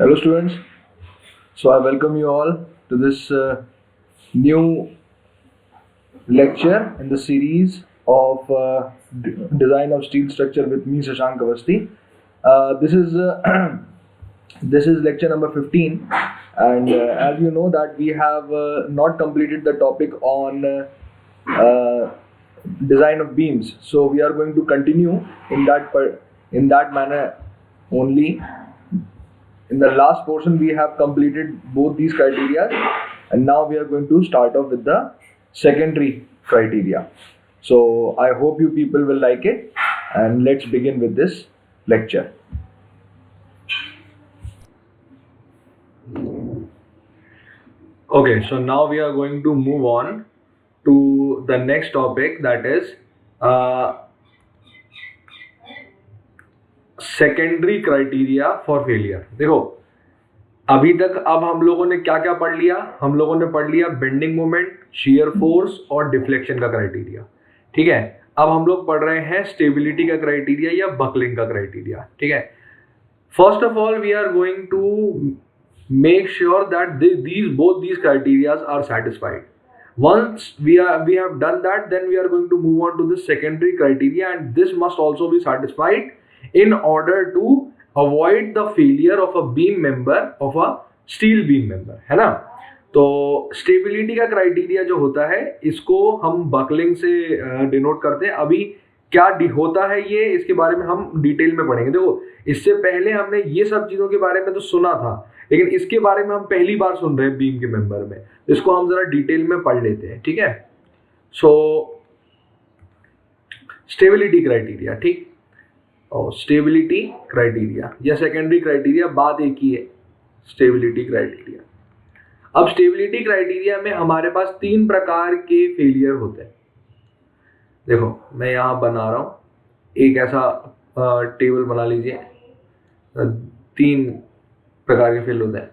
Hello students, so I welcome you all to this new lecture in the series of design of steel structure with me Shashank Avasti. This is this is lecture number 15, and as you know that we have not completed the topic on design of beams, so we are going to continue in that manner only. In the last portion we have completed both these criteria, and now we are going to start off with the secondary criteria. So I hope you people will like it, and let's begin with this lecture. Okay, so now we are going to move on to the next topic, that is secondary criteria for failure. देखो, अभी तक अब हम लोगों ने क्या क्या पढ़ लिया. हम लोगों ने पढ़ लिया बेंडिंग मोमेंट, शियर फोर्स और डिफ्लेक्शन का क्राइटेरिया. ठीक है, अब हम लोग पढ़ रहे हैं स्टेबिलिटी का क्राइटेरिया या बकलिंग का क्राइटेरिया. ठीक है, first of all we are going to make sure that both these criteria are satisfied. Once we have done that, then we are going to move on to the secondary criteria, and this must also be satisfied in order to avoid the failure of a beam member of a steel beam member, है ना. तो stability का criteria जो होता है इसको हम buckling से डिनोट करते हैं. अभी क्या होता है ये, इसके बारे में हम डिटेल में पढ़ेंगे. देखो, इससे पहले हमने ये सब चीजों के बारे में तो सुना था, लेकिन इसके बारे में हम पहली बार सुन रहे हैं बीम के मेंबर में. इसको हम जरा डिटेल में पढ़ लेते हैं. ठीक है, सो स्टेबिलिटी क्राइटेरिया. ठीक, और स्टेबिलिटी क्राइटेरिया या सेकेंडरी क्राइटेरिया बात एक ही है, स्टेबिलिटी क्राइटेरिया. अब स्टेबिलिटी क्राइटेरिया में हमारे पास 3 प्रकार के फेलियर होते हैं. देखो, मैं यहां बना रहा हूं एक ऐसा टेबल बना लीजिए. 3 प्रकार के फेल होते हैं.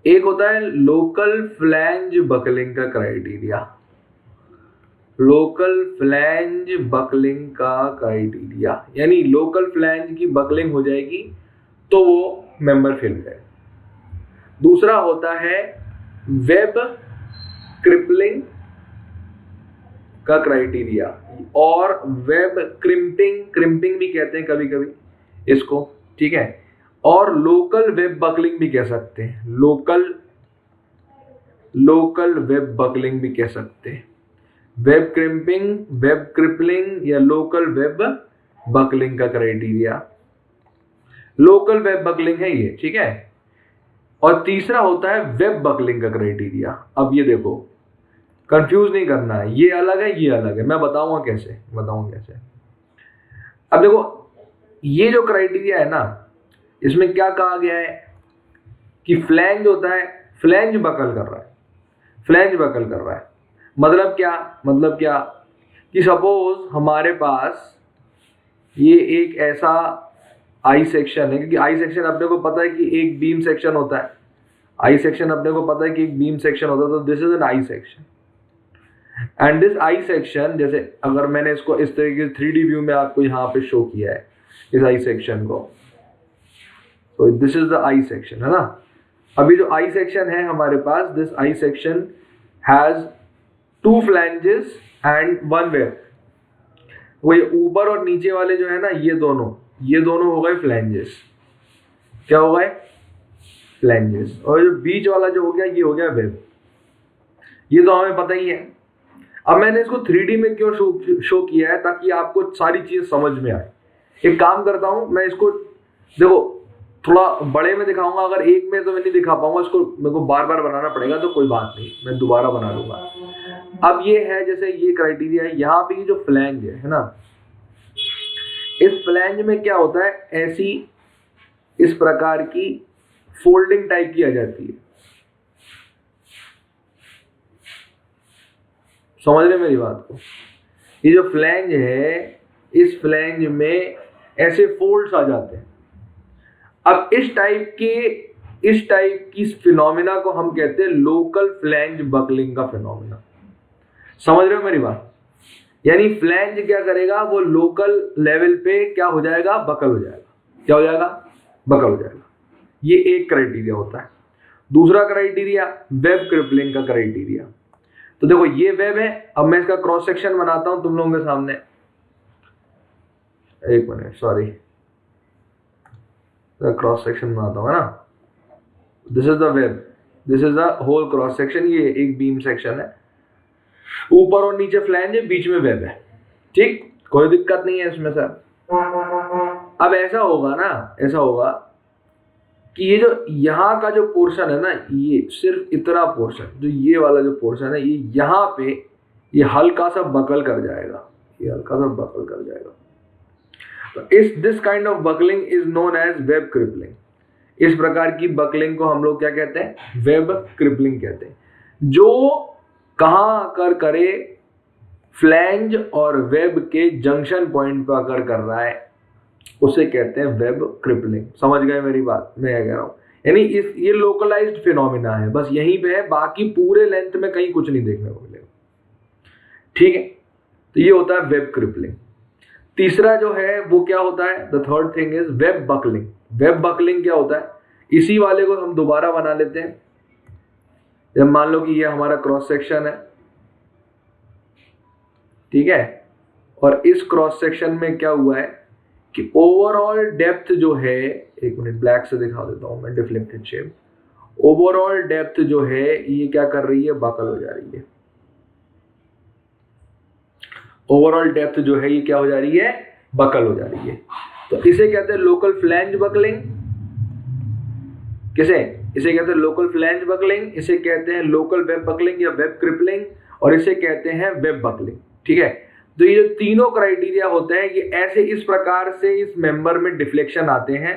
एक होता है लोकल फ्लैंज बकलिंग का क्राइटेरिया. लोकल फ्लैंज बकलिंग का क्राइटेरिया यानी लोकल फ्लैंज की बकलिंग हो जाएगी तो वो मेंबर फेल हो जाएगा. दूसरा होता है वेब क्रिपलिंग का क्राइटेरिया और वेब क्रिम्पिंग भी कहते हैं कभी कभी इसको. ठीक है, और लोकल वेब बकलिंग भी कह सकते हैं. लोकल वेब बकलिंग भी कह सकते हैं. वेब क्रिम्पिंग, वेब क्रिपलिंग या लोकल वेब बकलिंग का क्राइटेरिया लोकल वेब बकलिंग है ये. ठीक है, और तीसरा होता है वेब बकलिंग का क्राइटेरिया. अब ये देखो, कंफ्यूज नहीं करना है, ये अलग है ये अलग है. मैं बताऊंगा कैसे. अब देखो, ये जो क्राइटेरिया है ना, इसमें क्या कहा गया है कि फ्लैंज होता है, फ्लैंज बकल कर रहा है. मतलब क्या कि सपोज हमारे पास ये एक ऐसा आई सेक्शन है, क्योंकि आई सेक्शन अपने को पता है कि एक बीम सेक्शन होता है. तो this is an I section, and this I section, जैसे अगर मैंने इसको इस तरीके से 3D व्यू में आपको यहाँ पे शो किया है इस आई सेक्शन को, तो this is the I section, है ना. अभी जो आई सेक्शन है हमारे पास, this I section has 2 flanges and 1 web. वही ऊपर और नीचे वाले जो है ना, ये दोनों हो गए फ्लैंजेस. क्या हो गए? फ्लैंजेस. और जो बीच वाला जो हो गया, ये हो गया वेब. ये तो हमें पता ही है. अब मैंने इसको 3D में क्यों शो किया है, ताकि आपको सारी चीज समझ में आए. एक काम करता हूं, मैं इसको देखो थोड़ा बड़े में दिखाऊंगा. अगर एक में तो मैं नहीं दिखा पाऊंगा, इसको मेरे को बार बार बनाना पड़ेगा, तो कोई बात नहीं, मैं दोबारा बना लूंगा. अब ये है, जैसे ये क्राइटेरिया है, यहाँ पे जो फ्लैंज है ना, इस फ्लैंज में क्या होता है, ऐसी इस प्रकार की फोल्डिंग टाइप की आ जाती है. समझ रहे मेरी बात को? ये जो फ्लैंज है, इस फ्लैंज में ऐसे फोल्ड्स आ जाते हैं. अब इस टाइप की फिनोमिना को हम कहते हैं लोकल फ्लैंज बकलिंग का फिनोमिना. समझ रहे हो मेरी बात? यानी फ्लैंज क्या करेगा, वो लोकल लेवल पे क्या हो जाएगा, बकल हो जाएगा. क्या हो जाएगा? बकल हो जाएगा. ये एक क्राइटेरिया होता है। दूसरा क्राइटेरिया वेब क्रिपलिंग का क्राइटेरिया। तो देखो ये वेब है, अब मैं इसका क्रॉस सेक्शन बनाता हूं तुम लोगों के सामने। एक मिनट, सॉरी, क्रॉस सेक्शन बनाता हूं, है ना। This is the web, this is the whole cross section, ये एक बीम सेक्शन है, ऊपर और नीचे फ्लैंज है, बीच में वेब है, ठीक, कोई दिक्कत नहीं है इसमें सर। अब ऐसा होगा ना, ऐसा होगा कि ये जो यहाँ का जो पोर्शन है ना, ये सिर्फ इतना पोर्शन, जो ये वाला जो पोर्शन है, ये यहाँ पे ये हल्का सा बकल कर जाएगा, ये हल्का सा बकल कर जाएगा। तो इस this kind of buckling is known as web crippling. इस प्रकार की बकलिंग को हम लोग क्या कहते हैं, वेब क्रिपलिंग कहते हैं। जो कहाँ आकर करे, फ्लैंज और वेब के जंक्शन पॉइंट पर आकर कर रहा है, उसे कहते हैं वेब क्रिपलिंग। समझ गए मेरी बात, मैं कह रहा हूं, यानी ये लोकलाइज्ड फिनोमिना है, बस यहीं पे है, बाकी पूरे लेंथ में कहीं कुछ नहीं देखने को मिलेगा, ठीक है। तो ये होता है वेब क्रिपलिंग। तीसरा जो है वो क्या होता है, the third thing is web buckling. Web buckling क्या होता है, इसी वाले को हम दोबारा बना लेते हैं। जब मान लो कि ये हमारा क्रॉस सेक्शन है, ठीक है, और इस क्रॉस सेक्शन में क्या हुआ है कि ओवरऑल डेप्थ जो है, एक मिनट ब्लैक से दिखा देता हूं मैं, डिफ्लेक्टेड शेप, ओवरऑल डेप्थ जो है ये क्या कर रही है, बकल हो जा रही है। ओवरऑल डेप्थ जो है ये क्या हो जा रही है, बकल हो जा रही है। तो इसे कहते हैं लोकल फ्लैंज बकलिंग। किसे, इसे कहते हैं लोकल फ्लैंज बकलिंग, इसे कहते हैं लोकल वेब बकलिंग या वेब क्रिपलिंग, और इसे कहते हैं वेब बकलिंग, ठीक है। तो ये जो तीनों क्राइटेरिया होते हैं, ये ऐसे इस प्रकार से इस मेंबर में डिफ्लेक्शन आते हैं,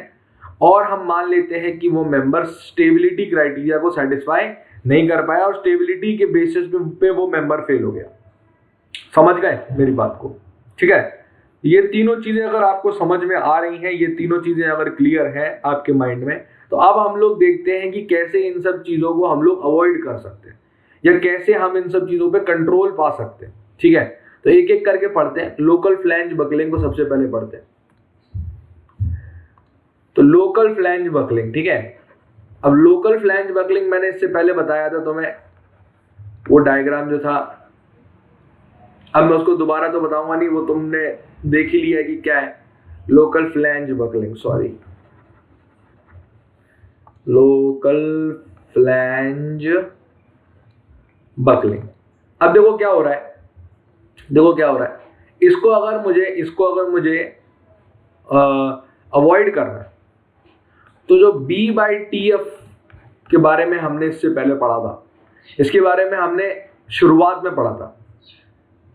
और हम मान लेते हैं कि वो मेंबर स्टेबिलिटी क्राइटेरिया को सेटिस्फाई नहीं कर पाया, और स्टेबिलिटी के बेसिस पे वो मेंबर फेल हो गया। समझ गए मेरी बात को, ठीक है। ये तीनों चीजें अगर आपको समझ में आ रही हैं, ये तीनों चीजें अगर क्लियर हैं आपके माइंड में, तो अब हम लोग देखते हैं कि कैसे इन सब चीजों को हम लोग अवॉइड कर सकते हैं, या कैसे हम इन सब चीजों पे कंट्रोल पा सकते हैं, ठीक है। तो एक एक करके पढ़ते हैं। लोकल फ्लैंज बकलिंग को सबसे पहले पढ़ते हैं। तो लोकल फ्लैंज बकलिंग, ठीक है। अब लोकल फ्लैंज बकलिंग मैंने इससे पहले बताया था तुम्हें, वो डायग्राम जो था, अब मैं उसको दोबारा तो बताऊंगा नहीं, वो तुमने देख ही लिया है कि क्या है local flange buckling, sorry, local flange buckling. अब देखो क्या हो रहा है, देखो क्या हो रहा है, इसको अगर मुझे अवॉइड करना है, तो जो B/TF के बारे में हमने इससे पहले पढ़ा था, इसके बारे में हमने शुरुआत में पढ़ा था।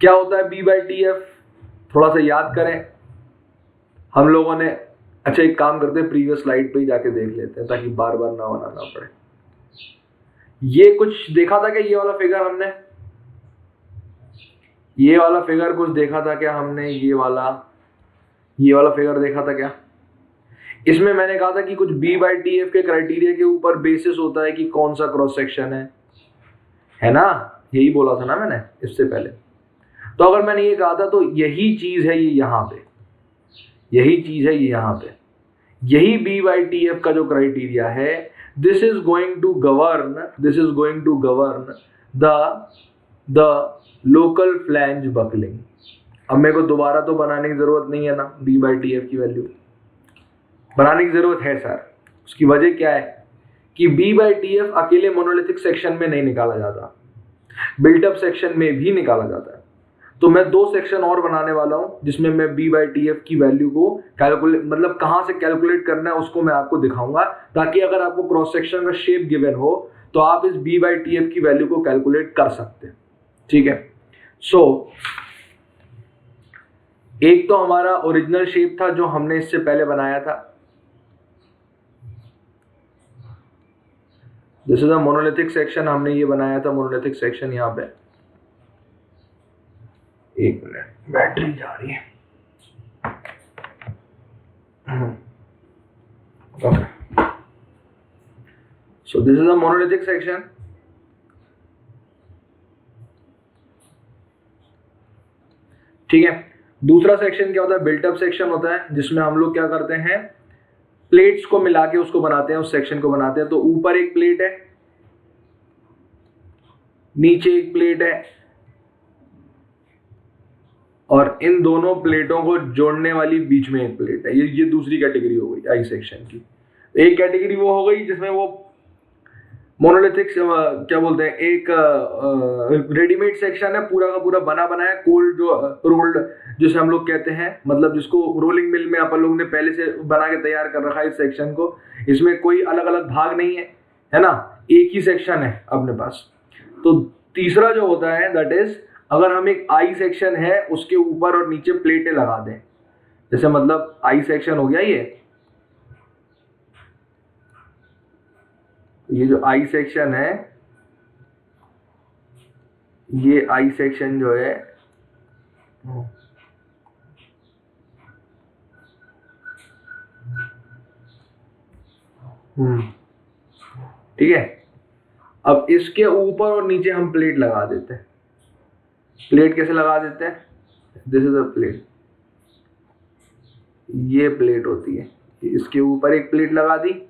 क्या होता है B/TF, थोड़ा सा याद करें हम लोगों ने। अच्छा एक काम करते हैं, प्रीवियस स्लाइड पे ही जाके देख लेते हैं ताकि बार बार ना बनाना पड़े। ये कुछ देखा था क्या, ये वाला फिगर हमने, ये वाला फिगर कुछ देखा था क्या हमने, ये वाला फिगर देखा था क्या। इसमें मैंने कहा था कि कुछ B/TF के क्राइटेरिया के ऊपर बेसिस होता है कि कौन सा क्रॉस सेक्शन है ना, यही बोला था ना मैंने इससे पहले। तो अगर मैंने ये कहा था, तो यही चीज है ये यहाँ पे, यही चीज है ये यहाँ पे, यही B/TF का जो क्राइटेरिया है, this is going to govern the local flange buckling. अब मेरे को दोबारा तो बनाने की जरूरत नहीं है ना, B/TF की वैल्यू बनाने की जरूरत है सर। उसकी वजह क्या है कि B/TF अकेले मोनोलिथिक सेक्शन में नहीं निकाला जाता, बिल्टअप सेक्शन में भी निकाला जाता है। तो मैं 2 सेक्शन और बनाने वाला हूं, जिसमें मैं B/TF की वैल्यू को कैलकुलेट, मतलब कहां से कैलकुलेट करना है उसको मैं आपको दिखाऊंगा, ताकि अगर आपको क्रॉस सेक्शन का शेप गिवन हो तो आप इस B/TF की वैल्यू को कैलकुलेट कर सकते हैं, ठीक है। सो एक तो हमारा ओरिजिनल शेप था जो हमने इससे पहले बनाया था, this is a monolithic section, हमने ये बनाया था मोनोलिथिक सेक्शन। यहाँ पे एक मिनट, बैटरी जा रही है, सो this is a monolithic section. ठीक है, दूसरा सेक्शन क्या होता है, बिल्टअप सेक्शन होता है, जिसमें हम लोग क्या करते हैं, प्लेट्स को मिला के उसको बनाते हैं, उस सेक्शन को बनाते हैं। तो ऊपर एक प्लेट है, नीचे एक प्लेट है, और इन दोनों प्लेटों को जोड़ने वाली बीच में एक प्लेट है। ये दूसरी कैटेगरी हो गई आई सेक्शन की। एक कैटेगरी वो हो गई जिसमें वो मोनोलिथिक क्या बोलते हैं, एक रेडीमेड सेक्शन है, पूरा का पूरा बना बनाया, कोल्ड जो रोल्ड जिसे हम लोग कहते हैं, मतलब जिसको रोलिंग मिल में अपन लोग ने पहले से बना के तैयार कर रखा है इस सेक्शन को। इसमें कोई अलग अलग भाग नहीं है ना, एक ही सेक्शन है अपने पास। तो तीसरा जो होता है दैट इज, अगर हम एक आई सेक्शन है उसके ऊपर और नीचे प्लेटें लगा दें, जैसे मतलब आई सेक्शन हो गया ये जो आई सेक्शन है, ये आई सेक्शन जो है ठीक है। अब इसके ऊपर और नीचे हम प्लेट लगा देते हैं। प्लेट कैसे लगा देते हैं, दिस इज अ प्लेट, ये प्लेट होती है, इसके ऊपर एक प्लेट लगा दी,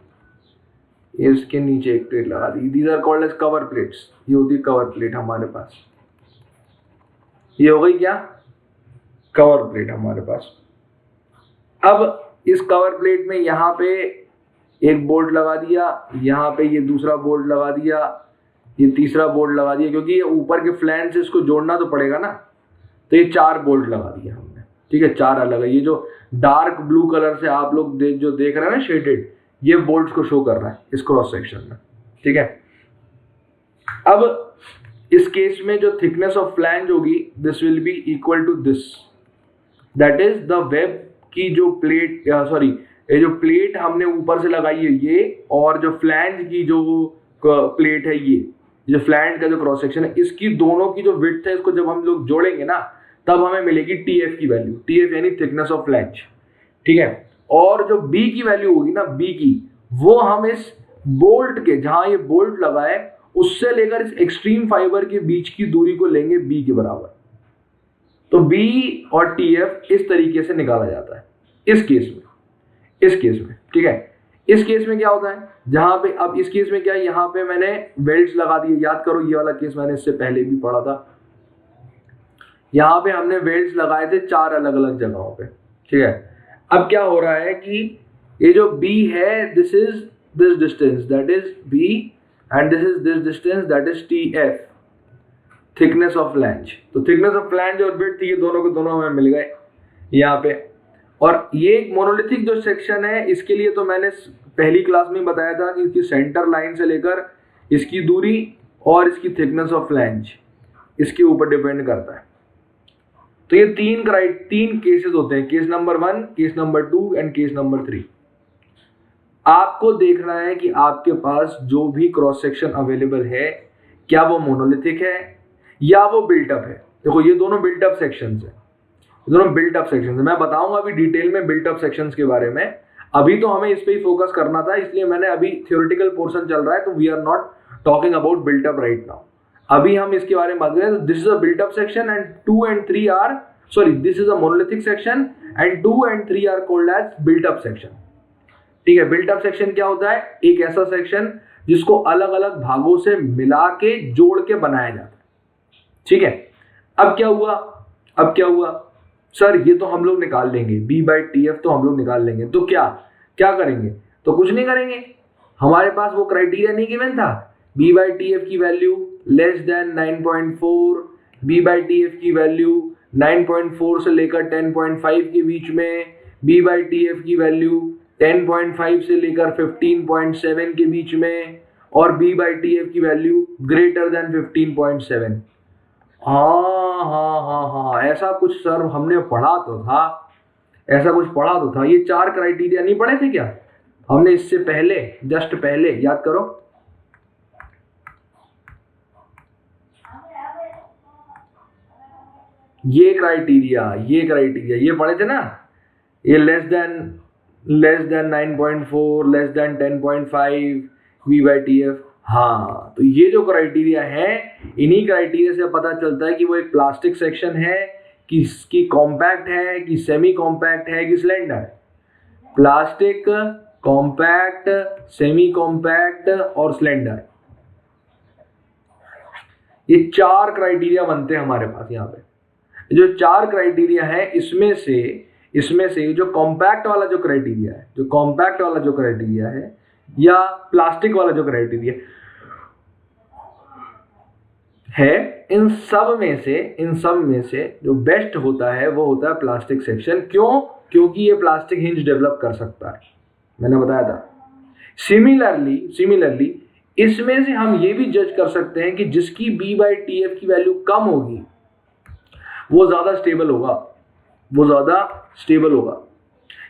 इसके नीचे एक प्लेट लगा दी। These are called as cover plates. ये होती है कवर प्लेट हमारे पास। ये हो गई क्या, कवर प्लेट हमारे पास। अब इस कवर प्लेट में यहाँ पे एक बोल्ट लगा दिया, यहाँ पे ये दूसरा बोल्ट लगा दिया, ये तीसरा बोल्ट लगा दिया, क्योंकि ये ऊपर के फ्लैंज से इसको जोड़ना तो पड़ेगा ना। तो ये 4 बोल्ट लगा दिया हमने, ठीक है, 4 अलग है। ये जो डार्क ब्लू कलर से आप लोग जो देख रहे हैं ना शेडेड, ये बोल्ट्स को शो कर रहा है इस क्रॉस सेक्शन में, ठीक है। अब इस केस में जो थिकनेस ऑफ फ्लैंज होगी, this will be equal to this, that is the web की जो प्लेट, सॉरी ये जो प्लेट हमने ऊपर से लगाई है ये, और जो फ्लैंज की जो प्लेट है ये जो फ्लैंज का जो क्रॉस सेक्शन है, इसकी दोनों की जो विड्थ है, इसको जब हम लोग जोड़ेंगे ना, तब हमें मिलेगी टीएफ की वैल्यू। टीएफ यानी थिकनेस ऑफ फ्लैंज, ठीक है। और जो बी की वैल्यू होगी ना, बी की, वो हम इस बोल्ट के, जहां ये बोल्ट लगा है, उससे लेकर इस एक्सट्रीम फाइबर के बीच की दूरी को लेंगे बी के बराबर। तो बी और टीएफ इस तरीके से निकाला जाता है इस केस में, ठीक है। इस केस में क्या होता है, जहां पे, अब इस केस में क्या है, यहां पे मैंने वेल्ड्स लगा दिए। याद करो ये वाला केस मैंने इससे पहले भी पढ़ा था। यहां पे हमने वेल्ड्स लगाए थे 4 अलग अलग जगहों पे, ठीक है। अब क्या हो रहा है कि ये जो B है, this is this distance, that is B, and this is this distance, that is TF, thickness of flange. तो थिकनेस ऑफ फ्लैंज और विड्थ, ये दोनों के दोनों हमें मिल गए यहाँ पे। और ये एक मोनोलिथिक जो सेक्शन है, इसके लिए तो मैंने पहली क्लास में बताया था कि इसकी सेंटर लाइन से लेकर इसकी दूरी और इसकी थिकनेस ऑफ फ्लैंज इसके ऊपर डिपेंड करता है। तो ये 3 केसेस होते हैं, case number 1, case number 2 and case number 3। आपको देखना है कि आपके पास जो भी क्रॉस सेक्शन अवेलेबल है, क्या वो मोनोलिथिक है या वो बिल्टअप है। देखो ये दोनों बिल्टअप सेक्शंस है, दोनों बिल्टअप सेक्शंस है। मैं बताऊंगा अभी डिटेल में बिल्टअप सेक्शंस के बारे में। अभी तो हमें इस पे ही फोकस करना था, इसलिए मैंने, अभी थ्योरेटिकल पोर्शन चल रहा है, तो we are not talking about built up right now. अभी हम इसके बारे में बात करें। This is a built up section and 2 and 3 are, sorry, this is a monolithic section and 2 and 3 are called as built up section, ठीक है। बिल्टअप सेक्शन क्या होता है, एक ऐसा सेक्शन जिसको अलग अलग भागों से मिला के जोड़ के बनाया जाता है, ठीक है। अब क्या हुआ सर, ये तो हम लोग निकाल लेंगे, B/TF तो हम लोग निकाल लेंगे, तो क्या करेंगे, तो कुछ नहीं करेंगे। हमारे पास वो क्राइटेरिया नहीं गिवन था, B/TF की वैल्यू लेस देन 9.4, B/TF की वैल्यू 9.4 से लेकर 10.5 के बीच में, B/TF की वैल्यू 10.5 से लेकर 15.7 के बीच में, और B/TF की वैल्यू ग्रेटर देन 15.7। हाँ, ऐसा कुछ सर हमने पढ़ा तो था, ये 4 क्राइटेरिया नहीं पढ़े थे क्या हमने इससे पहले, जस्ट पहले, याद करो। ये क्राइटेरिया ये पढ़े थे ना, ये less than 9.4, less than 10.5 B/TF। हाँ, तो ये जो क्राइटेरिया है, इन्हीं क्राइटेरिया से पता चलता है कि वो एक प्लास्टिक सेक्शन है, कि कॉम्पैक्ट है, कि सेमी कॉम्पैक्ट है, कि सिलेंडर है। प्लास्टिक, कॉम्पैक्ट, सेमी कॉम्पैक्ट और स्लेंडर। ये 4 क्राइटेरिया बनते हैं हमारे पास यहाँ पे। जो 4 क्राइटेरिया है इसमें से जो कॉम्पैक्ट वाला जो क्राइटेरिया है या प्लास्टिक वाला जो क्राइटेरिया है, इन सब में से जो बेस्ट होता है वो होता है प्लास्टिक सेक्शन। क्यों? क्योंकि ये प्लास्टिक हिंज डेवलप कर सकता है, मैंने बताया था। सिमिलरली इसमें से हम ये भी जज कर सकते हैं कि जिसकी B/TF की वैल्यू कम होगी वो ज्यादा स्टेबल होगा।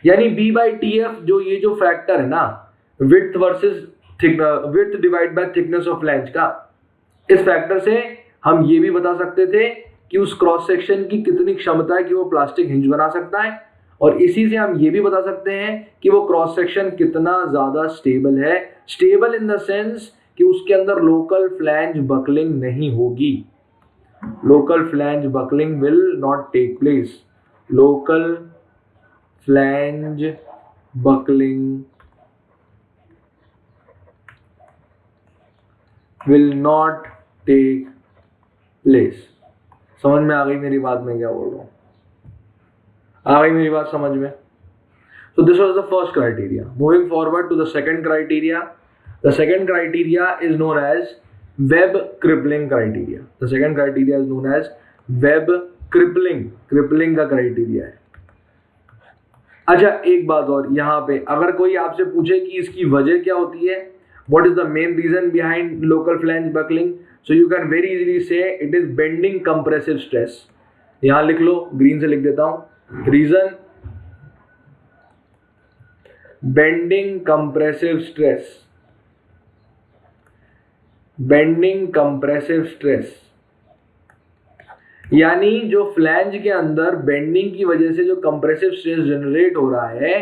यानी B/TF जो फैक्टर है ना, width divide by thickness of flange का, इस फैक्टर से हम ये भी बता सकते थे कि उस क्रॉस सेक्शन की कितनी क्षमता है कि वो प्लास्टिक हिंज बना सकता है, और इसी से हम ये भी बता सकते हैं कि वो क्रॉस सेक्शन कितना ज्यादा स्टेबल है। स्टेबल इन द सेंस कि उसके अंदर लोकल फ्लैंज बकलिंग नहीं होगी। Local flange buckling will not take place. Local flange buckling will not take place. समझ में आ गई मेरी बात? मैं क्या बोल रहा हूँ? आ गई मेरी बात समझ में? So this was the first criteria. Moving forward to the second criteria. The second criteria is known as web crippling criteria. The second criteria is known as web crippling. Crippling का criteria है। अच्छा, एक बात और यहाँ पे, अगर कोई आपसे पूछे कि इसकी वजह क्या होती है, what is the main reason behind local flange buckling, so you can very easily say it is bending compressive stress. यहाँ लिख लो, ग्रीन से लिख देता हूँ। Reason bending compressive stress. यानी जो फ्लैंज के अंदर बेंडिंग की वजह से जो कंप्रेसिव स्ट्रेस जनरेट हो रहा है,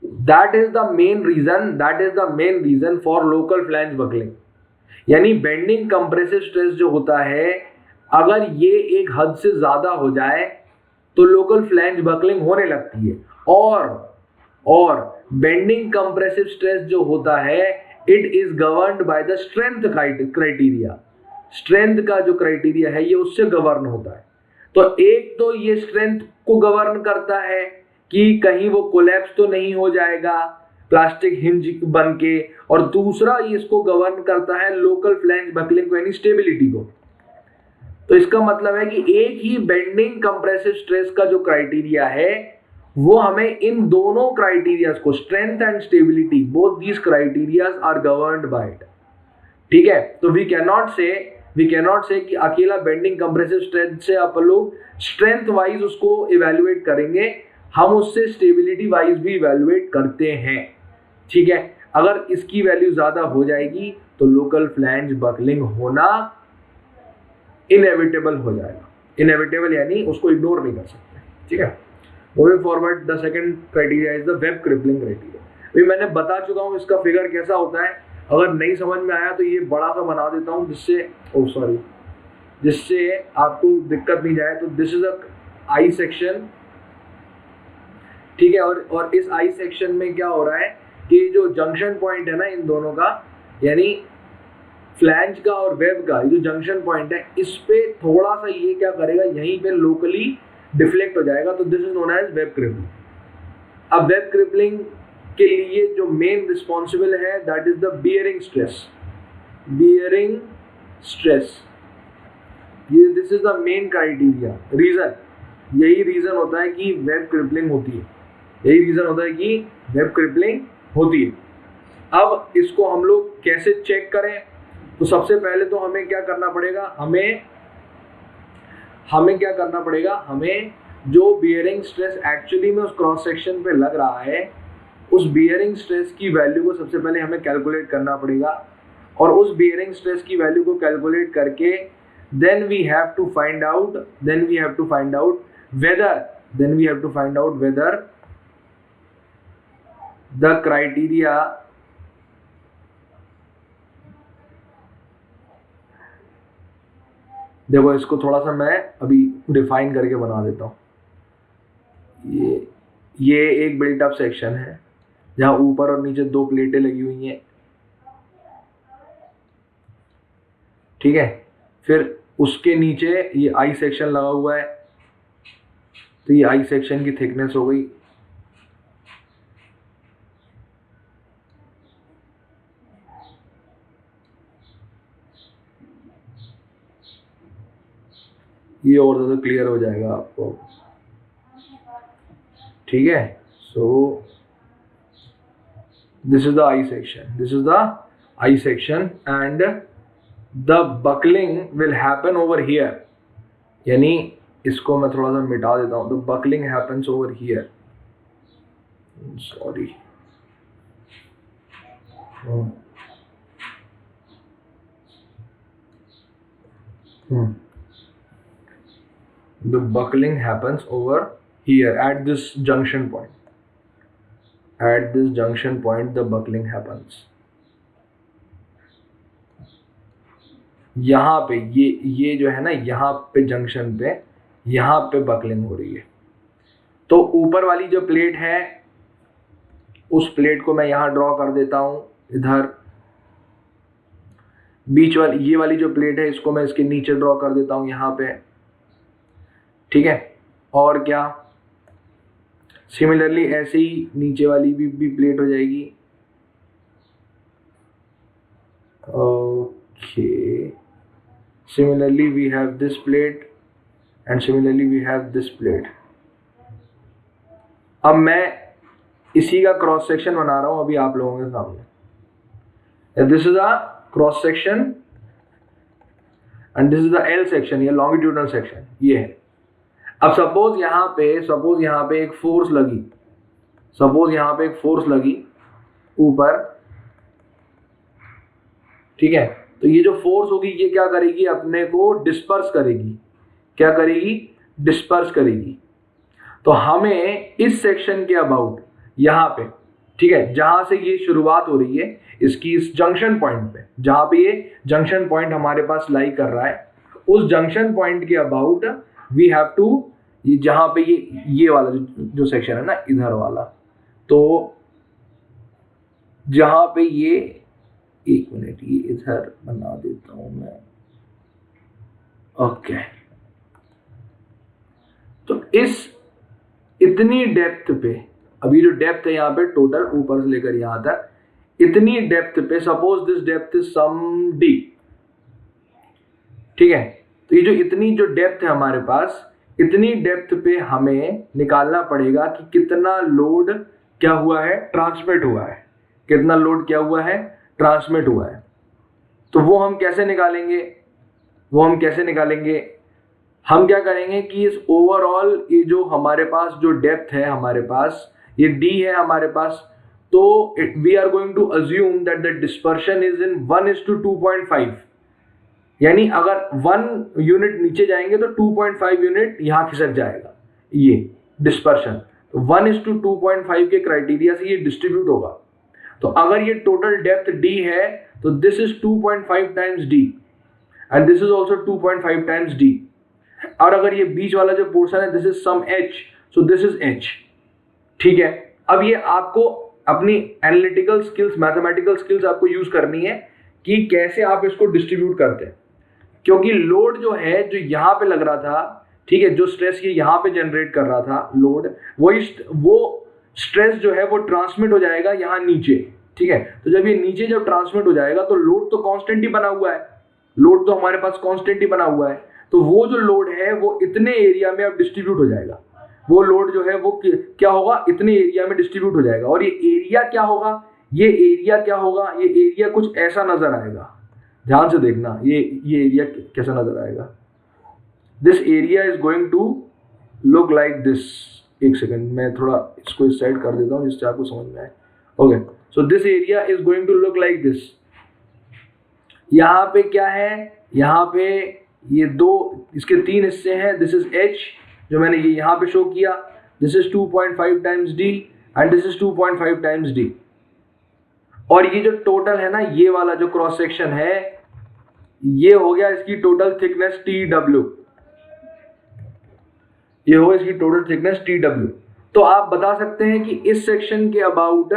that is the main reason for local flange buckling. यानी बेंडिंग कंप्रेसिव स्ट्रेस जो होता है, अगर ये एक हद से ज्यादा हो जाए तो लोकल फ्लैंज बकलिंग होने लगती है। और बेंडिंग कंप्रेसिव स्ट्रेस जो होता है, it is governed by the strength criteria. Strength का जो क्राइटेरिया है ये उससे गवर्न होता है। तो एक तो ये स्ट्रेंथ को गवर्न करता है कि कहीं वो कोलैप्स तो नहीं हो जाएगा प्लास्टिक हिंज बन के, और दूसरा ये इसको गवर्न करता है लोकल फ्लैंज बकलिंग को, यानी स्टेबिलिटी को। तो इसका मतलब है कि एक ही बेंडिंग कंप्रेसिव स्ट्रेस का जो क्राइटेरिया है वो हमें इन दोनों क्राइटेरियाज को, strength and stability, both these criterias are governed by it. ठीक है? तो वी कैन नॉट से कि अकेला बेंडिंग कंप्रेसिव स्ट्रेस से आप लोग स्ट्रेंथ वाइज उसको इवेल्युएट करेंगे, हम उससे स्टेबिलिटी वाइज भी इवेल्युएट करते हैं। ठीक है? अगर इसकी वैल्यू ज्यादा हो जाएगी तो लोकल फ्लैंज बकलिंग होना इनएविटेबल हो जाएगा। इनएविटेबल यानी उसको इग्नोर नहीं कर सकते। ठीक है? Moving forward, the second criteria is the web crippling criteria. अभी मैंने बता चुका हूँ इसका फिगर कैसा होता है। अगर नहीं समझ में आया तो ये बड़ा सा बना देता हूँ जिससे आपको दिक्कत नहीं जाए। तो this is a I section. ठीक है? और इस आई सेक्शन में क्या हो रहा है कि जो जंक्शन पॉइंट है ना इन दोनों का, यानी फ्लैंज का और वेब का जो जंक्शन पॉइंट है, इस पे थोड़ा सा ये क्या करेगा, यहीं पे लोकली डिफ्लेक्ट हो जाएगा। तो this is known as web crippling. अब वेब क्रिपलिंग के लिए जो मेन रिस्पॉन्सिबल है that is the bearing stress. ये this is the main criteria. यही रीजन होता है कि वेब क्रिपलिंग होती है। अब इसको हम लोग कैसे चेक करें? तो सबसे पहले तो हमें क्या करना पड़ेगा, हमें जो बियरिंग स्ट्रेस एक्चुअली में उस क्रॉस सेक्शन पे लग रहा है, उस बियरिंग स्ट्रेस की वैल्यू को सबसे पहले हमें कैलकुलेट करना पड़ेगा। और उस बियरिंग स्ट्रेस की वैल्यू को कैलकुलेट करके then we have to find out whether the criteria देखो, इसको थोड़ा सा मैं अभी डिफाइन करके बना देता हूँ। ये एक बिल्ट अप सेक्शन है जहाँ ऊपर और नीचे 2 प्लेटें लगी हुई हैं, ठीक है। फिर उसके नीचे ये आई सेक्शन लगा हुआ है, तो ये आई सेक्शन की थिकनेस हो गई। ये और ज़्यादा क्लियर हो जाएगा आपको, ठीक है। सो this is the I section, this is the I section and the buckling will happen over here, यानी इसको मैं थोड़ा सा मिटा देता हूँ। The buckling happens over here, sorry, the buckling happens over here at this junction point. At this junction point the buckling happens. यहाँ पे ये जो है ना, यहाँ पे जंक्शन पे, यहाँ पे बकलिंग हो रही है। तो ऊपर वाली जो प्लेट है उस प्लेट को मैं यहाँ ड्रॉ कर देता हूँ इधर। बीच वाली ये वाली जो प्लेट है इसको मैं इसके नीचे ड्रॉ कर देता हूँ यहाँ पे, ठीक है। और क्या, सिमिलरली ऐसे ही नीचे वाली भी प्लेट हो जाएगी। Okay, similarly we have this plate and similarly we have this plate. अब मैं इसी का क्रॉस सेक्शन बना रहा हूं अभी आप लोगों के सामने। This is a cross section and this is the L section, ये लॉन्गिट्यूडनल सेक्शन ये है। अब सपोज यहाँ पे एक फोर्स लगी, सपोज यहाँ पे एक फोर्स लगी ऊपर, ठीक है। तो ये जो फोर्स होगी ये क्या करेगी, अपने को डिस्पर्स करेगी। क्या करेगी, डिस्पर्स करेगी। तो हमें इस सेक्शन के अबाउट यहाँ पे, ठीक है, जहां से ये शुरुआत हो रही है इसकी, इस जंक्शन पॉइंट पे, जहां पे ये जंक्शन पॉइंट हमारे पास लाई कर रहा है, उस जंक्शन पॉइंट के अबाउट वी हैव टू, ये जहां पे ये वाला जो सेक्शन है ना, इधर वाला, तो जहां पे ये, एक मिनट, ये इधर बना देता हूं मैं, ओके। तो इस इतनी डेप्थ पे, अभी जो डेप्थ है यहाँ पे टोटल ऊपर से लेकर यहां तक, इतनी डेप्थ पे, suppose this depth is some D, ठीक है। तो ये जो इतनी जो डेप्थ है हमारे पास, इतनी डेप्थ पे हमें निकालना पड़ेगा कि कितना लोड क्या हुआ है, ट्रांसमिट हुआ है, कितना लोड क्या हुआ है, ट्रांसमिट हुआ है। तो वो हम कैसे निकालेंगे, हम क्या करेंगे कि इस ओवरऑल ये जो हमारे पास जो डेप्थ है, हमारे पास ये डी है हमारे पास, तो we are going to assume that the dispersion is in 1:2.5, यानी अगर 1 यूनिट नीचे जाएंगे तो 2.5 यूनिट यहाँ खिसक जाएगा ये डिस्पर्शन। तो 1:2.5 के क्राइटेरिया से ये डिस्ट्रीब्यूट होगा। तो अगर ये टोटल डेप्थ d है तो this is 2.5 times d and this is also 2.5 times d। और अगर ये बीच वाला जो पोर्शन है this is some h, so this is h, ठीक है। अब ये आपको अपनी एनालिटिकल स्किल्स, मैथमेटिकल स्किल्स आपको यूज करनी है कि कैसे आप इसको डिस्ट्रीब्यूट करते हैं, क्योंकि लोड जो है जो यहाँ पे लग रहा था, ठीक है, जो स्ट्रेस ये यहाँ पे जनरेट कर रहा था लोड, वो स्ट्रेस जो है वो ट्रांसमिट हो जाएगा यहाँ नीचे, ठीक है। तो जब ये नीचे जब ट्रांसमिट हो जाएगा तो लोड तो कांस्टेंट ही बना हुआ है, लोड तो हमारे पास कांस्टेंट ही बना हुआ है। तो वो जो लोड है वो इतने एरिया में अब डिस्ट्रीब्यूट हो जाएगा, वो लोड जो है वो क्या होगा, इतने एरिया में डिस्ट्रीब्यूट हो जाएगा। और ये एरिया क्या होगा, ये एरिया कुछ ऐसा नजर आएगा, ध्यान से देखना, ये एरिया कैसा नजर आएगा। This area is going to look like this. एक सेकंड, मैं थोड़ा इसको इस साइड कर देता हूँ जिससे आपको समझ में आए। Okay, so this area is going to look like this. यहाँ पे क्या है, यहाँ पे ये इसके 3 हिस्से हैं। दिस इज h जो मैंने ये यहाँ पे शो किया, this is 2.5 times d and this is 2.5 times d। और ये जो टोटल है ना, ये वाला जो क्रॉस सेक्शन है, ये हो गया इसकी टोटल थिकनेस TW, ये हो इसकी टोटल थिकनेस TW। तो आप बता सकते हैं कि इस सेक्शन के अबाउट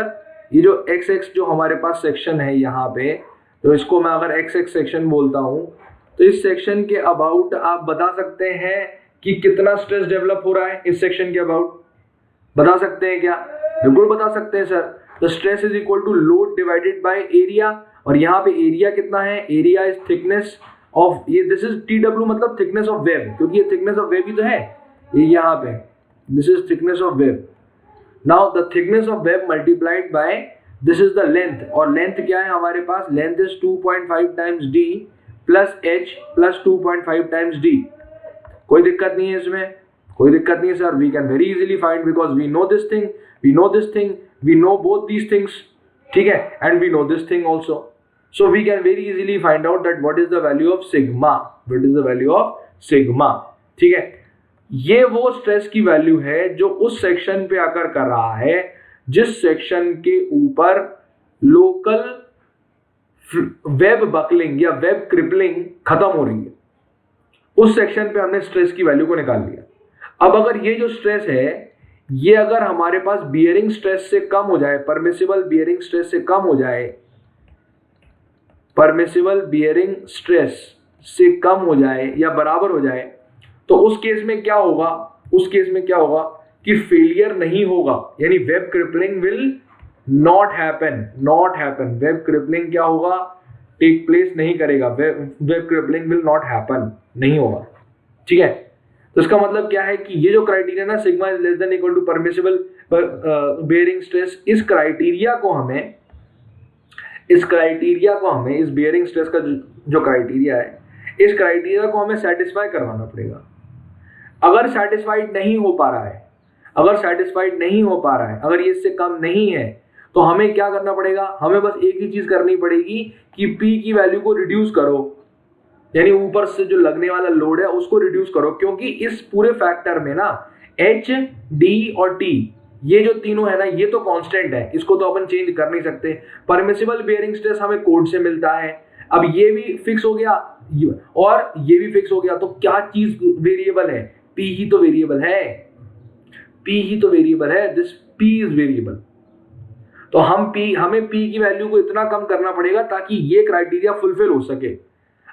ये जो एक्स एक्स जो हमारे पास सेक्शन है यहाँ पे, तो इसको मैं अगर एक्स एक्स सेक्शन बोलता हूँ, तो इस सेक्शन के अबाउट आप बता सकते हैं कि कितना स्ट्रेस डेवलप हो रहा है इस सेक्शन के अबाउट, बता सकते हैं क्या? बिल्कुल बता सकते हैं sir. The stress is equal to load divided by area, और यहाँ पे एरिया कितना है? एरिया इज थिकनेस ऑफ, ये दिस इज TW मतलब थिकनेस ऑफ वेब, क्योंकि ये थिकनेस ऑफ वेब ही तो है ये यहाँ पे, this is thickness of web. Now the thickness of web multiplied by this is the length, और लेंथ क्या है हमारे पास? Length is 2.5 times d plus h plus 2.5 times d। कोई दिक्कत नहीं है इसमें, कोई दिक्कत नहीं है sir. We can very easily find because we know this thing, we know this thing, we know both these things, ठीक है, and we know this thing also. So we can very easily find out that what is the value of sigma, what is the value of sigma, ठीक है। ये वो stress की value है जो उस सेक्शन पे आकर कर रहा है जिस सेक्शन के ऊपर लोकल वेब बकलिंग या वेब क्रिपलिंग खत्म हो रही है, उस सेक्शन पे हमने स्ट्रेस की वैल्यू को निकाल लिया। अब अगर ये जो स्ट्रेस है ये अगर हमारे पास बियरिंग स्ट्रेस से कम हो जाए, परमिसिबल बियरिंग स्ट्रेस से कम हो जाए, परमिसिबल बियरिंग स्ट्रेस से कम हो जाए या बराबर हो जाए, तो उस केस में क्या होगा? उस केस में क्या होगा कि फेलियर नहीं होगा, यानी web crippling will not happen, not happen. Web crippling क्या होगा? टेक प्लेस नहीं करेगा, web crippling will not happen, नहीं होगा, ठीक है। तो इसका मतलब क्या है कि ये जो क्राइटेरिया ना, sigma is less than equal to permissible bearing stress, इस क्राइटेरिया को हमें, इस क्राइटेरिया को हमें, इस बेयरिंग स्ट्रेस का जो क्राइटेरिया है, इस क्राइटेरिया को हमें सेटिस्फाई करवाना पड़ेगा। अगर सेटिस्फाइड नहीं हो पा रहा है, अगर सेटिस्फाइड नहीं हो पा रहा है, अगर ये इससे कम नहीं है, तो हमें क्या करना पड़ेगा? हमें बस एक ही चीज करनी पड़ेगी कि P की वैल्यू को रिड्यूस करो, यानी ऊपर से जो लगने वाला लोड है उसको रिड्यूस करो, क्योंकि इस पूरे फैक्टर में ना H, D और T ये जो तीनों है ना, ये तो कांस्टेंट है, इसको तो अपन चेंज कर नहीं सकते। परमिसिबल बेयरिंग स्ट्रेस हमें कोड से मिलता है, अब ये भी फिक्स हो गया और ये भी फिक्स हो गया, तो क्या चीज वेरिएबल है? P ही तो वेरिएबल है, P ही तो वेरिएबल है, दिस P इज वेरिएबल। तो हमें P की वैल्यू को इतना कम करना पड़ेगा ताकि ये क्राइटेरिया फुलफिल हो सके।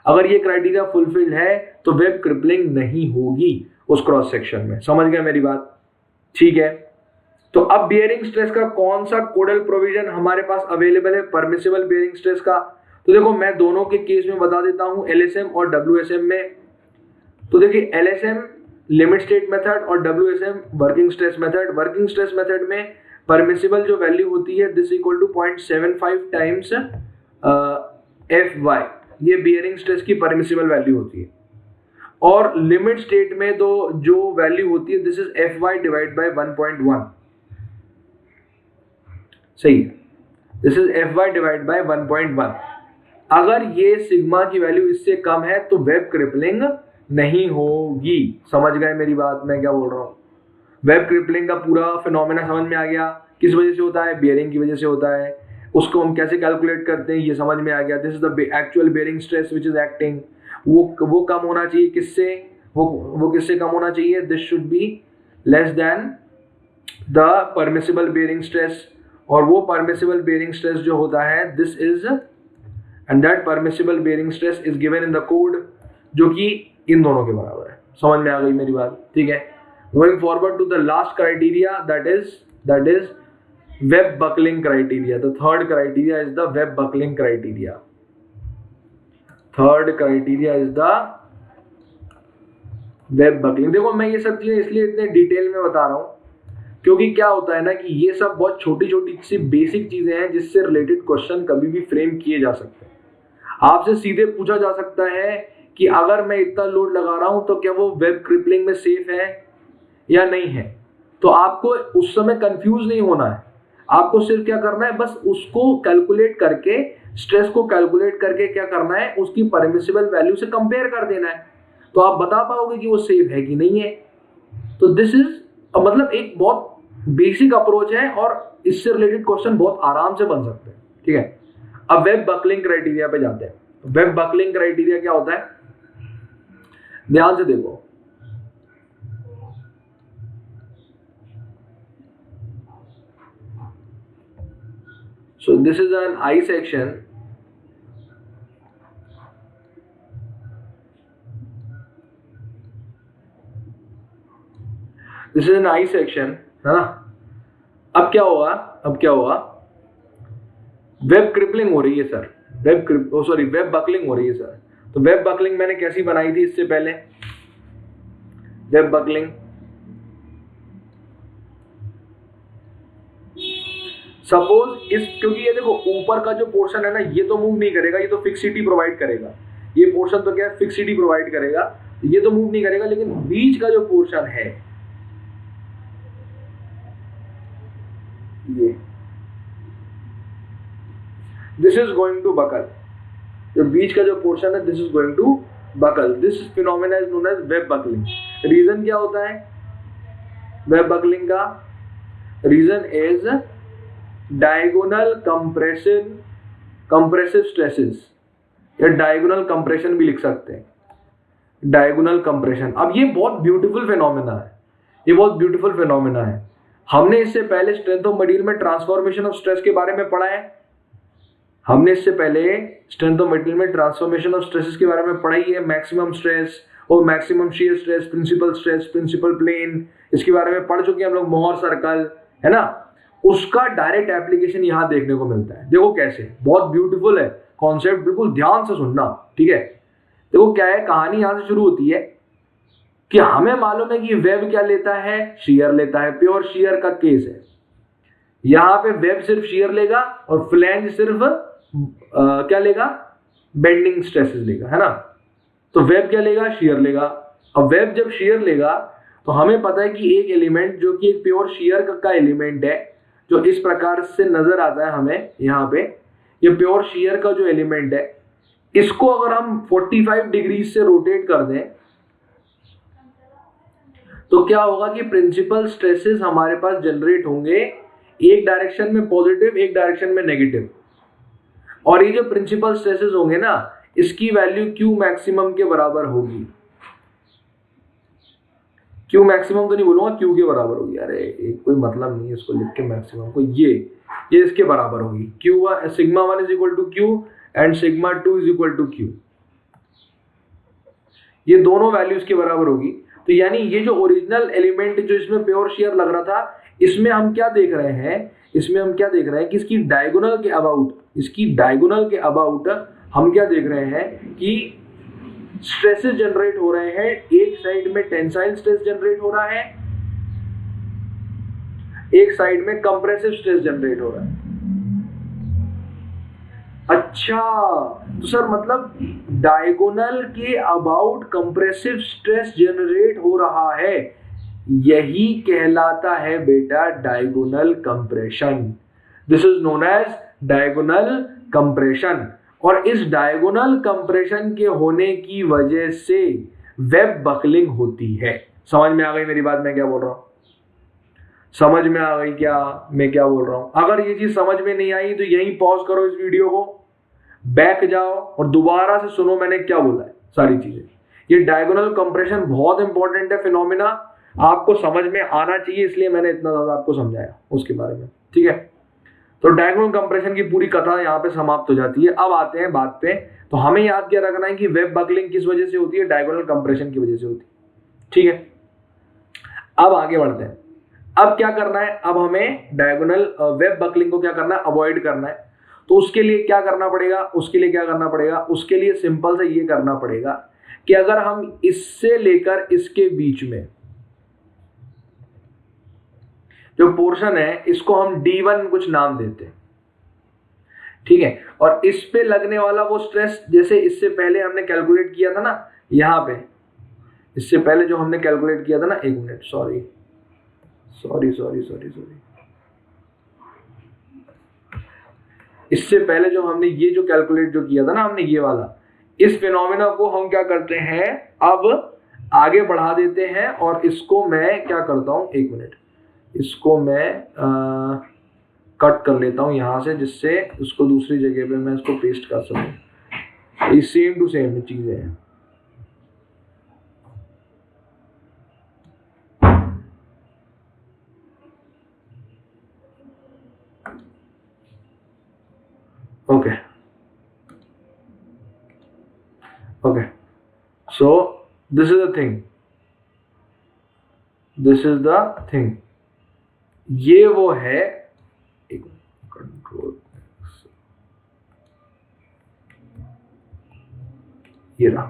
अगर ये क्राइटेरिया फुलफिल है तो वेब क्रिपलिंग नहीं होगी उस क्रॉस सेक्शन में। समझ गए मेरी बात? ठीक है। तो अब बियरिंग स्ट्रेस का कौन सा कोडल प्रोविजन हमारे पास अवेलेबल है परमिसिबल बियरिंग स्ट्रेस का? तो देखो मैं दोनों के केस में बता देता हूं, LSM और WSM में। तो देखिए LSM लिमिट स्टेट मेथड और WSM working stress method. Working stress method में परमिसिबल जो वैल्यू होती है this equal to 0.75 times FY, ये बियरिंग स्ट्रेस की परमिसिबल वैल्यू होती है। और लिमिट स्टेट में तो जो वैल्यू होती है this is FY divide by 1.1, सही है, this is FY divide by 1.1। अगर ये सिग्मा की वैल्यू इससे कम है तो वेब क्रिपलिंग नहीं होगी। समझ गए मेरी बात मैं क्या बोल रहा हूँ? वेब क्रिपलिंग का पूरा फिनोमेना समझ में आ गया, किस वजह से होता है? बियरिंग की वजह से होता है। उसको हम कैसे कैलकुलेट करते हैं ये समझ में आ गया। This is the actual bearing stress which is acting, वो कम होना चाहिए किससे? वो किससे कम होना चाहिए? This should be less than the permissible bearing stress, और वो परमिसिबल बियरिंग स्ट्रेस जो होता है this is, and that permissible bearing stress is given in the code, जो कि इन दोनों के बराबर है। समझ में आ गई मेरी बात? ठीक है। Going forward to the last criteria, that is web buckling criteria. The third criteria is the web buckling criteria. Third criteria is the web buckling. देखो मैं ये सब चीजें इसलिए इतने डिटेल में बता रहा हूँ क्योंकि क्या होता है ना कि ये सब बहुत छोटी छोटी सी बेसिक चीजें हैं जिससे रिलेटेड क्वेश्चन कभी भी फ्रेम किए जा सकते हैं। आपसे सीधे पूछा जा सकता है कि अगर मैं इतना लोड लगा रहा हूं तो क्या वो वेब क्रिपलिंग में सेफ है या नहीं है? तो आपको उस समय कंफ्यूज नहीं होना है, आपको सिर्फ क्या करना है, बस उसको कैलकुलेट करके, स्ट्रेस को कैलकुलेट करके क्या करना है, उसकी परमिसिबल वैल्यू से कंपेयर कर देना है, तो आप बता पाओगे कि वो सेफ है कि नहीं है। तो दिस इज मतलब एक बहुत बेसिक अप्रोच है और इससे रिलेटेड क्वेश्चन बहुत आराम से बन सकते हैं। ठीक है। अब वेब बकलिंग क्राइटेरिया पे जाते हैं। वेब बकलिंग क्राइटेरिया क्या होता है? ध्यान से देखो, So this is an I section. This is an I section, है ना? अब क्या होगा? वेब क्रिपलिंग हो रही है सर, वेब बकलिंग हो रही है सर। तो वेब बकलिंग मैंने कैसी बनाई थी इससे पहले? वेब बकलिंग, सपोज इस, क्योंकि ये देखो ऊपर का जो पोर्शन है ना, ये तो मूव नहीं करेगा, ये तो फिक्सिटी प्रोवाइड करेगा। ये पोर्शन तो क्या है, फिक्सिटी प्रोवाइड करेगा, ये तो मूव नहीं करेगा। लेकिन बीच का जो पोर्शन है, ये this is going to buckle. जो बीच का जो पोर्शन है, this is going to buckle. This phenomena is known as web buckling. Reason क्या होता है वेब बकलिंग का? Reason is diagonal compressive stresses, या डायगोनल कंप्रेशन भी लिख सकते हैं, डायगोनल कंप्रेशन। अब ये बहुत ब्यूटीफुल फिनोमेना है, हमने इससे पहले स्ट्रेंथ ऑफ मटेरियल में ट्रांसफॉर्मेशन ऑफ स्ट्रेस के बारे में पढ़ा है। हमने इससे पहले स्ट्रेंथ ऑफ मटेरियल में ट्रांसफॉर्मेशन ऑफ स्ट्रेसेस के बारे में पढ़ाई है। मैक्सिमम स्ट्रेस और maximum shear stress, principal plane, इसके बारे में पढ़ चुके हैं हम लोग। मोहर सर्कल, है ना? उसका डायरेक्ट एप्लीकेशन यहाँ देखने को मिलता है। देखो कैसे, बहुत ब्यूटीफुल है कॉन्सेप्ट, बिल्कुल ध्यान से सुनना, ठीक है? देखो क्या है, कहानी यहाँ से शुरू होती है कि हमें मालूम है कि वेब क्या लेता है, शेयर लेता है। प्योर शेयर का केस है, यहाँ पे वेब सिर्फ शेयर लेगा और फ्लैंज सिर्फ क्या लेगा, बेंडिंग स्ट्रेसेस लेगा, है ना? तो वेब क्या लेगा, शेयर लेगा। अब वेब जब शेयर लेगा तो हमें पता है कि एक एलिमेंट जो कि एक प्योर शेयर का एलिमेंट है, जो इस प्रकार से नजर आता है हमें यहाँ पे, ये प्योर शेयर का जो एलिमेंट है, इसको अगर हम 45 डिग्री से रोटेट कर दें तो क्या होगा कि प्रिंसिपल स्ट्रेसेस हमारे पास जनरेट होंगे, एक डायरेक्शन में पॉजिटिव, एक डायरेक्शन में नेगेटिव। और ये जो प्रिंसिपल स्ट्रेसेस होंगे ना, इसकी वैल्यू क्यू मैक्सिमम के बराबर होगी। क्यू मैक्सिमम तो नहीं बोलूंगा, क्यू के बराबर होगी। अरे कोई मतलब नहीं है इसको लिख के मैक्सिमम को, ये इसके बराबर होगी। Q sigma 1 is equal to Q and sigma 2 is equal to Q, ये दोनों वैल्यूज के बराबर होगी। तो यानी ये जो ओरिजिनल एलिमेंट जो इसमें प्योर शेयर लग रहा था, इसमें हम क्या देख रहे हैं, कि इसकी डायगोनल के अबाउट हम क्या देख रहे हैं कि स्ट्रेसेस जनरेट हो रहे हैं। एक साइड में टेंसाइल स्ट्रेस जनरेट हो रहा है, एक साइड में कंप्रेसिव स्ट्रेस जनरेट हो रहा है। अच्छा, तो सर मतलब डायगोनल के अबाउट कंप्रेसिव स्ट्रेस जनरेट हो रहा है, यही कहलाता है बेटा diagonal compression. This is known as diagonal compression. और इस डायगोनल कंप्रेशन के होने की वजह से वेब बकलिंग होती है। समझ में आ गई मेरी बात, मैं क्या बोल रहा हूं? समझ में आ गई क्या मैं क्या बोल रहा हूं? अगर ये चीज समझ में नहीं आई तो यहीं पॉज करो इस वीडियो को, बैक जाओ और दोबारा से सुनो मैंने क्या बोला है सारी चीजें। ये डायगोनल कंप्रेशन बहुत इंपॉर्टेंट है फिनोमिना, आपको समझ में आना चाहिए, इसलिए मैंने इतना ज्यादा आपको समझाया उसके बारे में, ठीक है? तो डायगोनल कंप्रेशन की पूरी कथा यहाँ पे समाप्त हो जाती है। अब आते हैं बात पे। तो हमें याद क्या रखना है कि वेब बकलिंग किस वजह से होती है, डायगोनल कंप्रेशन की वजह से होती है, ठीक है? अब आगे बढ़ते हैं। अब क्या करना है, अब हमें डायगोनल वेब बकलिंग को क्या करना है, अवॉइड करना है। तो उसके लिए क्या करना पड़ेगा, उसके लिए सिंपल से ये करना पड़ेगा कि अगर हम इससे लेकर इसके बीच में जो पोर्शन है, इसको हम D1 कुछ नाम देते हैं, ठीक है? और इस पे लगने वाला वो स्ट्रेस, जैसे इससे पहले हमने कैलकुलेट किया था ना, यहां पे इससे पहले जो हमने कैलकुलेट किया था ना, एक मिनट, सॉरी, इससे पहले जो हमने ये जो कैलकुलेट जो किया था ना हमने, ये वाला, इस फिनोमेना को हम क्या करते हैं, अब आगे बढ़ा देते हैं। और इसको मैं क्या करता हूं, एक मिनट, इसको मैं कट कर लेता हूं यहां से, जिससे उसको दूसरी जगह पे मैं इसको पेस्ट कर सकूं। ये सेम टू सेम चीजें हैं। सो this is the thing, this is the thing, ये वो है, एक कंट्रोल, ये रहा।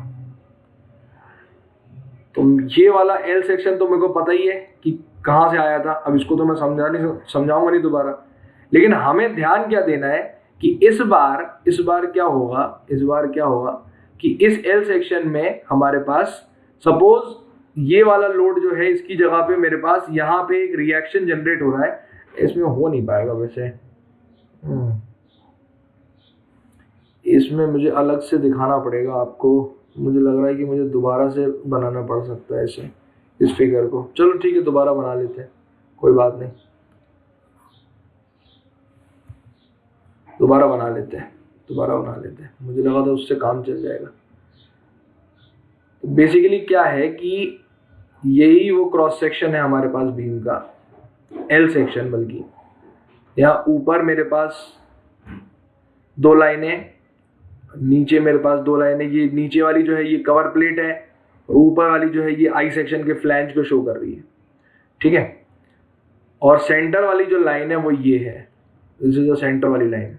तो ये वाला एल सेक्शन तो मेरे को पता ही है कि कहां से आया था, अब इसको तो मैं समझाऊंगा नहीं दोबारा, लेकिन हमें ध्यान क्या देना है कि इस बार क्या होगा कि इस एल सेक्शन में हमारे पास सपोज ये वाला लोड जो है इसकी जगह पे मेरे पास यहाँ पे एक रिएक्शन जनरेट हो रहा है, इसमें हो नहीं पाएगा वैसे, इसमें मुझे अलग से दिखाना पड़ेगा आपको, मुझे लग रहा है कि मुझे दोबारा से बनाना पड़ सकता है ऐसे इस फिगर को। चलो ठीक है, दोबारा बना लेते हैं, कोई बात नहीं, दोबारा बना लेते हैं, मुझे लगा था उससे काम चल जाएगा। तो बेसिकली क्या है कि यही वो क्रॉस सेक्शन है हमारे पास बीम का, एल सेक्शन, बल्कि यहाँ ऊपर मेरे पास 2 लाइनें, नीचे मेरे पास 2 लाइनें, ये नीचे वाली जो है ये कवर प्लेट है, और ऊपर वाली जो है ये आई सेक्शन के फ्लैंज को शो कर रही है, ठीक है। और सेंटर वाली जो लाइन है वो ये है, दिस इज द सेंटर वाली line,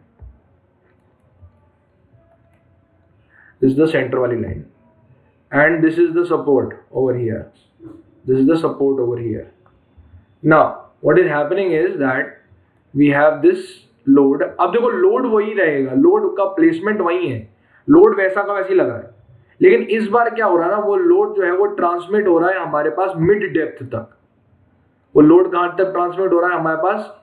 this is the centre वाली line, and this is the support over here, this is the support over here. Now what is happening is that we have this load. अब देखो load वही रहेगा, load का placement वही है, load वैसा का वैसे ही लग रहा है, लेकिन इस बार क्या हो रहा है ना, वो लोड जो है वो ट्रांसमिट हो रहा है हमारे पास मिड डेप्थ तक। वो लोड कहां तक ट्रांसमिट हो रहा है हमारे पास,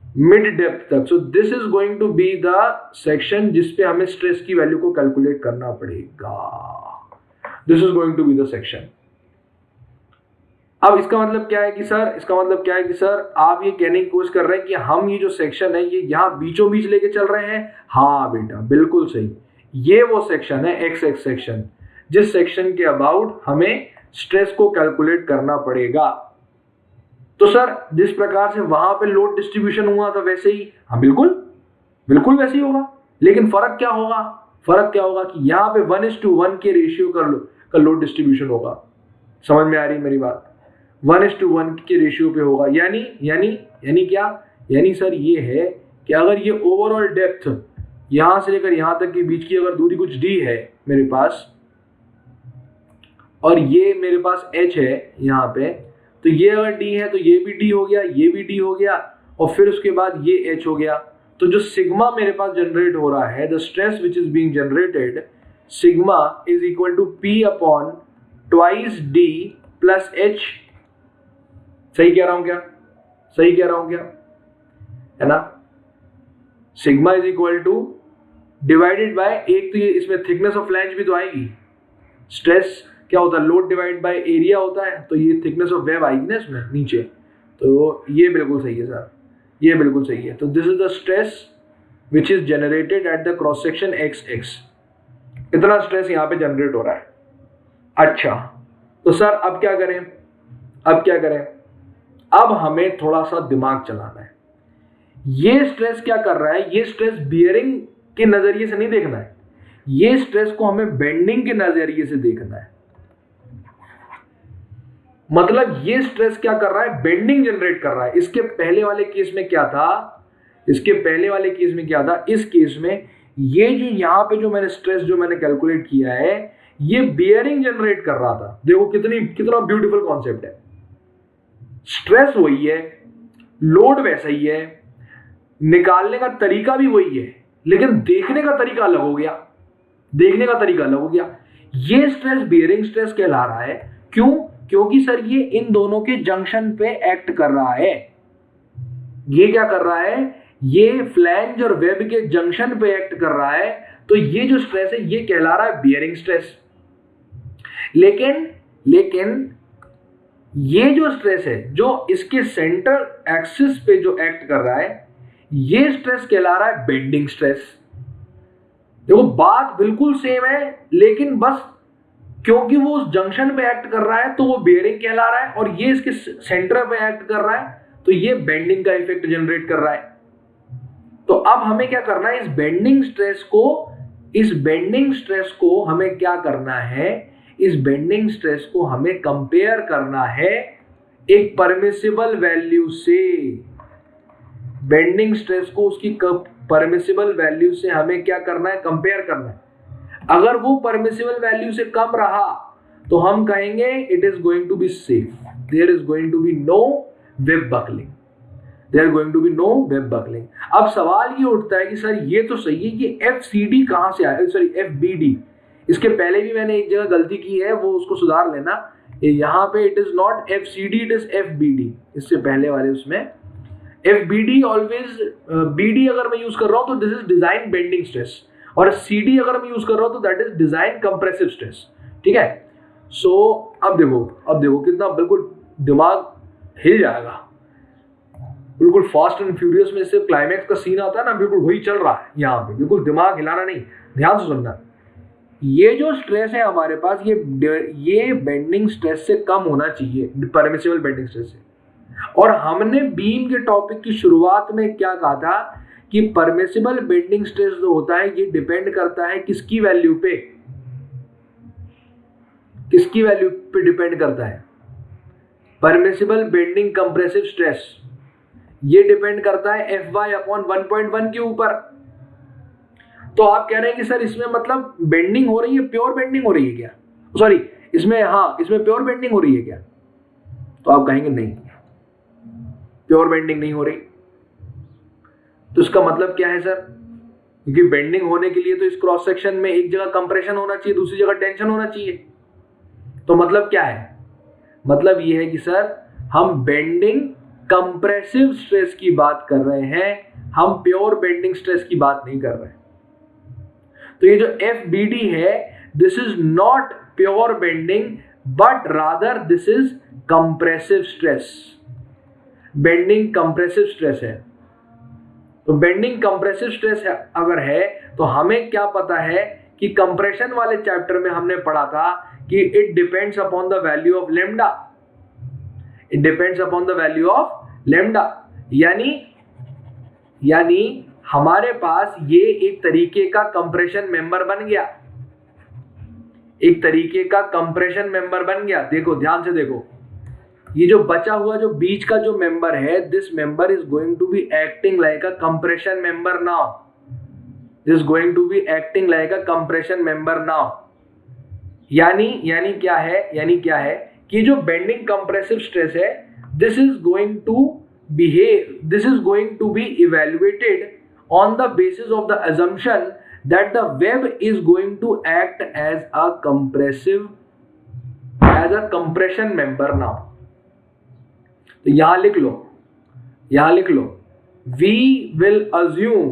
मिड डेप्थ तक। So this is going to be the section जिसपे हमें स्ट्रेस की वैल्यू को कैलकुलेट करना पड़ेगा, this is going to be the section. अब इसका मतलब क्या है कि सर, आप ये कहने की कोशिश कर रहे हैं कि हम ये जो सेक्शन है ये यहाँ बीचों बीच लेके चल रहे हैं। हाँ बेटा, बिल्कुल सही, ये वो सेक्शन है एक्स एक्स सेक्शन, जिस सेक्शन के अबाउट हमें स्ट्रेस को कैलकुलेट करना पड़ेगा। तो सर जिस प्रकार से वहां पे लोड डिस्ट्रीब्यूशन हुआ था वैसे ही, हाँ बिल्कुल वैसे ही होगा, लेकिन फर्क क्या होगा कि यहाँ पे 1:1 के रेशियो का लोड डिस्ट्रीब्यूशन होगा। समझ में आ रही मेरी बात, 1:1 के रेशियो पे होगा, यानी क्या, यानी सर ये है कि अगर ये ओवरऑल डेप्थ यहां से लेकर यहां तक के बीच की अगर दूरी कुछ डी है मेरे पास, और ये मेरे पास h है यहाँ पे, तो ये अगर डी है तो ये भी डी हो गया, ये भी डी हो गया, और फिर उसके बाद ये h हो गया। तो जो सिग्मा मेरे पास जनरेट हो रहा है, the stress which is being generated, sigma is equal to P upon twice D plus h। सही कह रहा हूं क्या, है ना। Sigma is equal to divided by, एक तो ये इसमें थिकनेस ऑफ फ्लैंज भी तो आएगी, स्ट्रेस क्या होता है, लोड डिवाइड बाय एरिया होता है, तो ये थिकनेस ऑफ वेब आएगी ना इसमें नीचे, तो ये बिल्कुल सही है सर, ये बिल्कुल सही है। तो this is the stress which is generated at the cross section x x, इतना स्ट्रेस यहाँ पे जनरेट हो रहा है। अच्छा तो सर अब क्या करें, अब हमें थोड़ा सा दिमाग चलाना है। ये स्ट्रेस क्या कर रहा है, ये स्ट्रेस बियरिंग के नजरिए से नहीं देखना है, ये स्ट्रेस को हमें बेंडिंग के नजरिए से देखना है। मतलब ये स्ट्रेस क्या कर रहा है, बेंडिंग जनरेट कर रहा है। इसके पहले वाले केस में क्या था, इस केस में ये जो यहां पे जो मैंने स्ट्रेस जो मैंने कैलकुलेट किया है, ये बियरिंग जनरेट कर रहा था। देखो कितना ब्यूटीफुल कॉन्सेप्ट है, स्ट्रेस वही है, लोड वैसा ही है, निकालने का तरीका भी वही है, लेकिन देखने का तरीका अलग हो गया। ये स्ट्रेस बियरिंग स्ट्रेस कहला रहा है। क्यों? क्योंकि सर ये इन दोनों के जंक्शन पे एक्ट कर रहा है। ये क्या कर रहा है, ये फ्लैंज और वेब के जंक्शन पे एक्ट कर रहा है। तो ये जो स्ट्रेस है ये कहला रहा है बियरिंग स्ट्रेस। लेकिन ये जो स्ट्रेस है जो इसके सेंट्रल एक्सिस पे जो एक्ट कर रहा है, ये स्ट्रेस कहला रहा है बेंडिंग स्ट्रेस। देखो बात बिल्कुल सेम है, लेकिन बस क्योंकि वो उस जंक्शन पे एक्ट कर रहा है तो वो बियरिंग कहला रहा है, और ये इसके सेंटर पे एक्ट कर रहा है तो ये बेंडिंग का इफेक्ट जनरेट कर रहा है। तो अब हमें क्या करना है, इस बेंडिंग स्ट्रेस को हमें क्या करना है, इस बेंडिंग स्ट्रेस को हमें कंपेयर करना है एक परमिसिबल वैल्यू से। बेंडिंग स्ट्रेस को उसकी परमिसिबल वैल्यू से हमें क्या करना है, कंपेयर करना है। अगर वो परमिसिबल वैल्यू से कम रहा तो हम कहेंगे it is going to be safe, there is going to be no web buckling, there going to be no web buckling. अब सवाल ये उठता है कि सर ये तो सही है, ये FCD कहां से आया, सॉरी FBD। इसके पहले भी मैंने एक जगह गलती की है, वो उसको सुधार लेना। यहाँ पे it is not FCD, it is FBD। इससे पहले वाले उसमें FBD ऑलवेज, BD अगर मैं यूज कर रहा हूं तो this is design bending stress, और CD अगर मैं यूज कर रहा हूं तो that is design compressive stress. ठीक है। सो अब देखो कितना बिल्कुल दिमाग हिल जाएगा, बिल्कुल फास्ट एंड फ्यूरियस में से क्लाइमैक्स का सीन आता है ना, बिल्कुल वही चल रहा है यहाँ पे, बिल्कुल दिमाग हिलाना नहीं, ध्यान से सुनना। ये जो स्ट्रेस है हमारे पास, ये बेंडिंग स्ट्रेस से कम होना चाहिए, परमिसिबल बेंडिंग स्ट्रेस से। और हमने बीम के टॉपिक की शुरुआत में क्या कहा था कि परमिसिबल बेंडिंग स्ट्रेस जो होता है ये डिपेंड करता है किसकी वैल्यू पे, किसकी वैल्यू पे डिपेंड करता है। परमिसिबल बेंडिंग कंप्रेसिव स्ट्रेस ये डिपेंड करता है Fy/1.1 के ऊपर। तो आप कह रहे हैं कि सर इसमें मतलब बेंडिंग हो रही है, प्योर बेंडिंग हो रही है क्या, सॉरी इसमें, हाँ इसमें प्योर बेंडिंग हो रही है क्या? तो आप कहेंगे नहीं, प्योर बेंडिंग नहीं हो रही। तो इसका मतलब क्या है सर? क्योंकि बेंडिंग होने के लिए तो इस क्रॉस सेक्शन में एक जगह कंप्रेशन होना चाहिए, दूसरी जगह टेंशन होना चाहिए। तो मतलब क्या है? मतलब ये है कि सर हम बेंडिंग कंप्रेसिव स्ट्रेस की बात कर रहे हैं, हम प्योर बेंडिंग स्ट्रेस की बात नहीं कर रहे हैं। तो ये जो FBD है, this is not pure bending but rather this is compressive stress. Bending compressive stress है। तो बेंडिंग कंप्रेसिव स्ट्रेस अगर है तो हमें क्या पता है कि कंप्रेशन वाले चैप्टर में हमने पढ़ा था कि it depends upon the value of lambda, it depends upon the value of lambda. यानी हमारे पास ये एक तरीके का कंप्रेशन मेंबर बन गया, एक तरीके का कंप्रेशन मेंबर बन गया। देखो ध्यान से देखो, ये जो बचा हुआ जो बीच का जो मेंबर है, this member is going to be acting like a compression member now, this going to be acting like a compression member now. यानी क्या है कि जो बेंडिंग कंप्रेसिव स्ट्रेस है, this is going to be evaluated on the basis of the assumption that the web is going to act as a compression member now. तो यहां लिख लो, we will assume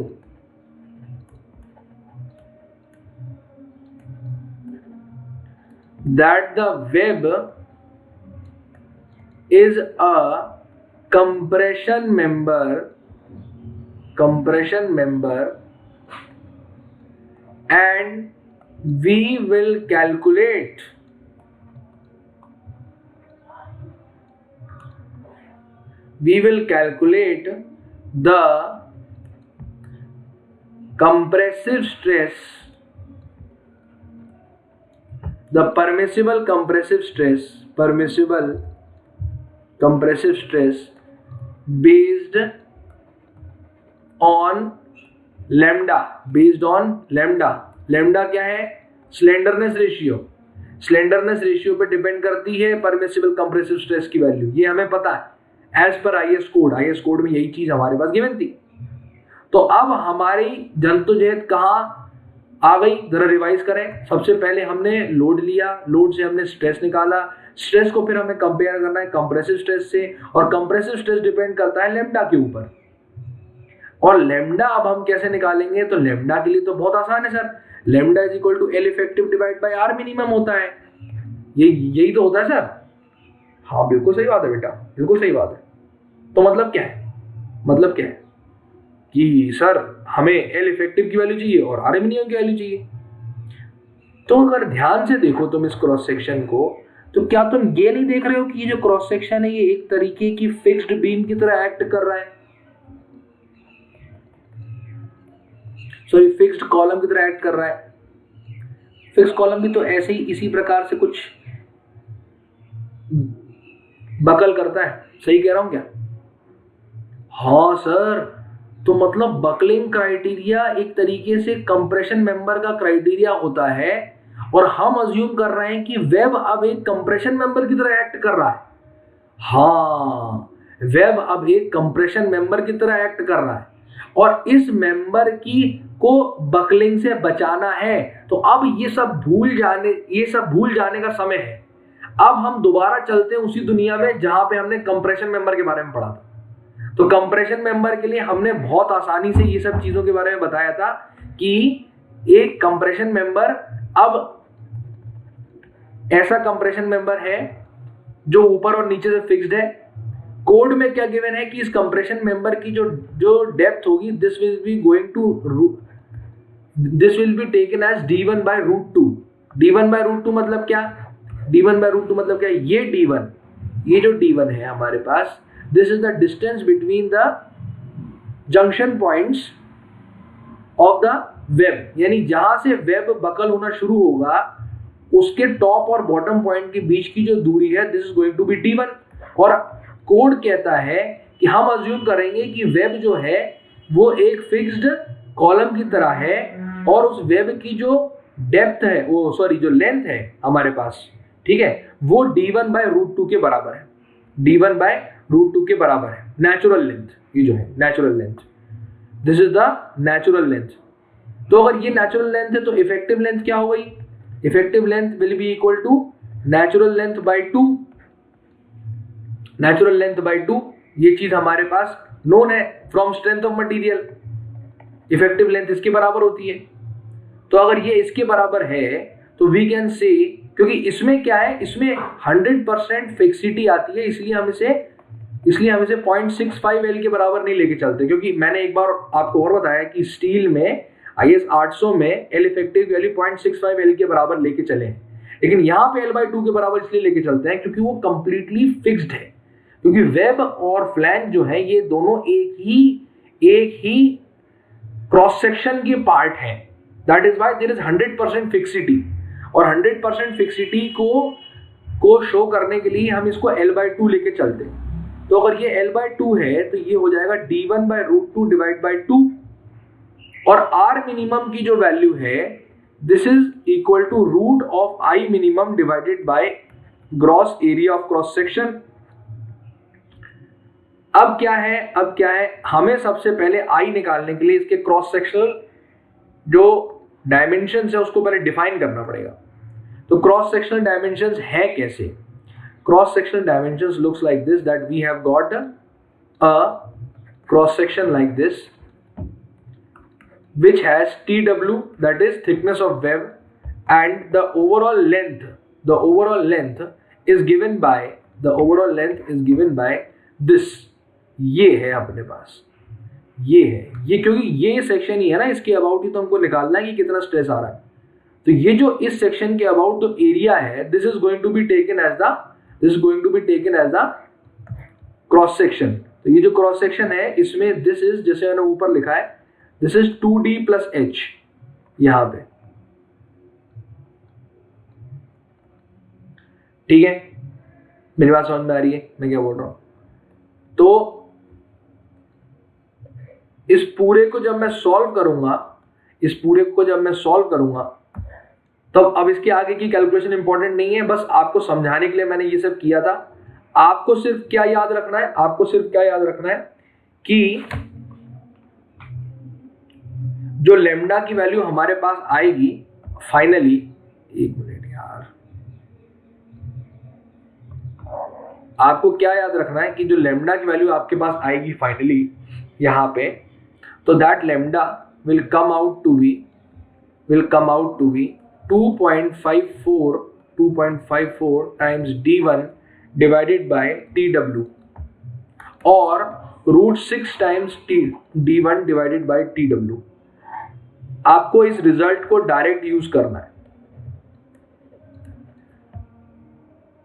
that the web is a compression member and we will calculate the compressive stress, the permissible compressive stress based on lambda, lambda क्या है? Slenderness ratio पे depend करती है permissible compressive stress की value, ये हमें पता है एज पर IS कोड में यही चीज हमारे पास गिवन थी। तो अब हमारी जंतुजहद कहाँ आ गई, जरा रिवाइज करें। सबसे पहले हमने लोड लिया, लोड से हमने स्ट्रेस निकाला, स्ट्रेस को फिर हमें कंपेयर करना है कंप्रेसिव स्ट्रेस से, और कंप्रेसिव स्ट्रेस डिपेंड करता है लेमडा के ऊपर। और लेमडा अब हम कैसे निकालेंगे? तो लेमडा के लिए तो बहुत आसान है sir, lambda is equal to L effective divide by R minimum होता है, यही तो होता है सर। हाँ बिल्कुल सही बात है बेटा, बिल्कुल सही बात है। तो मतलब क्या है कि सर हमें L इफेक्टिव की वैल्यू चाहिए और R मिनिमम की वैल्यू चाहिए। तो अगर ध्यान से देखो तुम इस क्रॉस सेक्शन को, तो क्या तुम ये नहीं देख रहे हो कि ये जो क्रॉस सेक्शन है ये एक तरीके की फिक्स्ड बीम की तरह एक्ट कर रहा है, सॉरी फिक्स्ड कॉलम की तरह एक्ट कर रहा है। फिक्स कॉलम भी तो ऐसे ही इसी प्रकार से कुछ बकल करता है, सही कह रहा हूं क्या? हाँ सर, तो मतलब बकलिंग क्राइटेरिया एक तरीके से कंप्रेशन मेंबर का क्राइटेरिया होता है, और हम अज्यूम कर रहे हैं कि वेब अब एक कंप्रेशन मेंबर की तरह एक्ट कर रहा है। हाँ, वेब अब एक कंप्रेशन मेंबर की तरह एक्ट कर रहा है, और इस मेंबर की को बकलिंग से बचाना है। तो अब ये सब भूल जाने का समय है। अब हम दोबारा चलते हैं उसी दुनिया में जहां पे हमने कंप्रेशन मेंबर के बारे में पढ़ा था। तो कंप्रेशन मेंबर के लिए हमने बहुत आसानी से ये सब चीजों के बारे में बताया था कि एक कंप्रेशन मेंबर अब ऐसा कंप्रेशन मेंबर है जो ऊपर और नीचे से फिक्स्ड है। कोड में क्या गिवन है कि इस कंप्रेशन मेंबर की जो डेप्थ होगी, this will be taken as d1/√2। d1/√2 मतलब क्या? d1/√2 मतलब क्या? ये जो d1 है हमारे पास, this is the distance between the junction points of the web, यानी जहां से वेब बकल होना शुरू होगा उसके टॉप और बॉटम पॉइंट के बीच की जो दूरी है, this is going to be d1। और कोड कहता है कि हम अज्यूम करेंगे कि वेब जो है वो एक फिक्स्ड कॉलम की तरह है, और उस वेब की जो डेप्थ है, जो लेंथ है हमारे पास, ठीक है, वो d1/√2 के बराबर है। d1/√2 के बराबर है नेचुरल लेंथ। ये जो है natural length, this is the natural length. तो अगर ये नेचुरल लेंथ है तो इफेक्टिव लेंथ क्या हो गई? Effective length will be equal to natural length by 2। Natural length by 2, ये चीज हमारे पास नोन है from strength of material. Effective length इसके बराबर होती है। तो अगर ये इसके बराबर है तो वी कैन से, क्योंकि इसमें क्या है, इसमें 100% फिक्सिटी आती है, इसलिए हम इसे 0.65 L के बराबर नहीं लेके चलते। क्योंकि मैंने एक बार आपको और बताया कि स्टील में IS 800 में L इफेक्टिव वैल्यू 0.65 L के बराबर लेके चले हैं, लेकिन यहाँ पे L/2 के बराबर इसलिए लेके चलते हैं क्योंकि वो कंप्लीटली फिक्स्ड है। क्योंकि वेब और फ्लैंज जो है ये दोनों एक ही क्रॉस सेक्शन के पार्ट है। That is why there is 100% fixity, और 100% फिक्सिटी को शो करने के लिए हम इसको L/2 लेके चलते हैं। तो अगर ये L/2 है तो ये हो जाएगा d1/√2 डिवाइड बाई 2, और R मिनिमम की जो वैल्यू है this is equal to root of I minimum divided by gross area of cross section. अब क्या है, हमें सबसे पहले I निकालने के लिए इसके क्रॉस सेक्शनल जो डायमेंशंस है उसको पहले डिफाइन करना पड़ेगा। तो क्रॉस सेक्शनल डायमेंशंस है कैसे? Cross sectional dimensions looks like this, that we have got a cross section like this which has TW, that is thickness of web, and the overall length is given by this। ये है अपने पास, ये क्योंकि ये section ही है ना, इसके about ही तो हमको निकालना है कि कितना स्ट्रेस आ रहा है। तो ये जो इस सेक्शन के अबाउट जो एरिया है, this is going to be taken as the cross section. तो ये जो क्रॉस सेक्शन है इसमें दिस इज, जैसे मैंने ऊपर लिखा है, दिस इज 2D + H यहां पे, ठीक है? मेरी बात समझ में आ रही है मैं क्या बोल रहा हूं? तो इस पूरे को जब मैं सॉल्व करूंगा तब अब इसके आगे की कैलकुलेशन इंपॉर्टेंट नहीं है, बस आपको समझाने के लिए मैंने ये सब किया था। आपको सिर्फ क्या याद रखना है कि जो लेमडा की वैल्यू हमारे पास आएगी फाइनली, एक मिनट यार, आपको क्या याद रखना है कि जो लेमडा की वैल्यू आपके पास आएगी फाइनली यहां पे, तो that lambda will come out to be 2.54 times d1 divided by tw, और √6 times d1 divided by tw। आपको इस रिजल्ट को डायरेक्ट यूज करना है।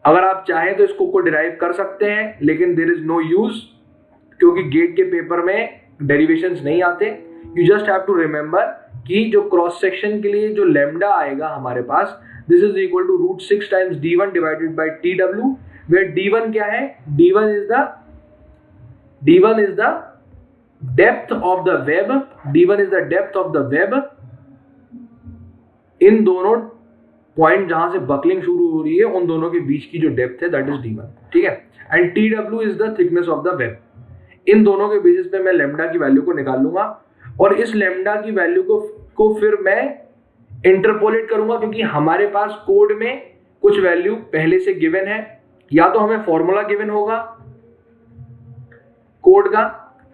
अगर आप चाहें तो इसको डिराइव कर सकते हैं, लेकिन देयर इज नो यूज, क्योंकि गेट के पेपर में डेरिवेशंस नहीं आते। You just have to remember कि जो क्रॉस सेक्शन के लिए जो लेमडा आएगा हमारे पास, this is equal to √6 times d1 divided by tw, where d1 क्या है, d1 is the depth of the web, d1 is the depth of the web इन दोनों पॉइंट जहां से बकलिंग शुरू हो रही है उन दोनों के बीच की जो डेप्थ है दैट इज d1, ठीक है। And tw is the thickness of the web. इन दोनों के बेसिस पे मैं लेमडा की वैल्यू को निकाल लूंगा और इस लेमडा की वैल्यू को फिर मैं इंटरपोलेट करूंगा, क्योंकि हमारे पास कोड में कुछ वैल्यू पहले से गिवन है, या तो हमें फॉर्मूला गिवन होगा कोड का,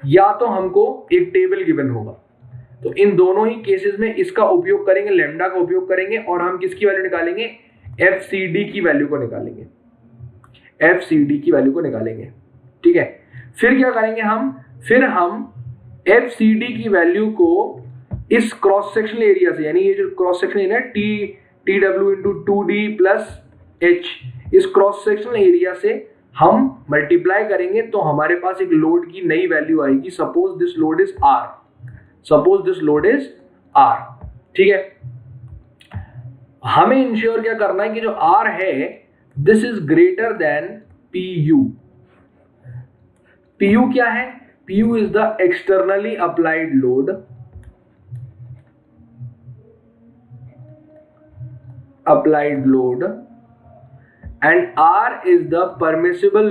या तो हमको एक टेबल गिवन होगा। तो इन दोनों ही केसेस में इसका उपयोग करेंगे, लेमडा का उपयोग करेंगे और हम किसकी वैल्यू निकालेंगे, FCD की वैल्यू को निकालेंगे, FCD की वैल्यू को निकालेंगे, ठीक है। फिर क्या करेंगे फिर हम FCD की वैल्यू को इस क्रॉस सेक्शनल एरिया से, यानी ये जो cross sectional area TW into 2D plus H, इस क्रॉस सेक्शनल एरिया से हम मल्टीप्लाई करेंगे तो हमारे पास एक लोड की नई वैल्यू आएगी। Suppose this load is R, ठीक है। हमें इंश्योर क्या करना है कि जो R है this is greater than PU। PU क्या है, PU is the externally applied load, and R is the permissible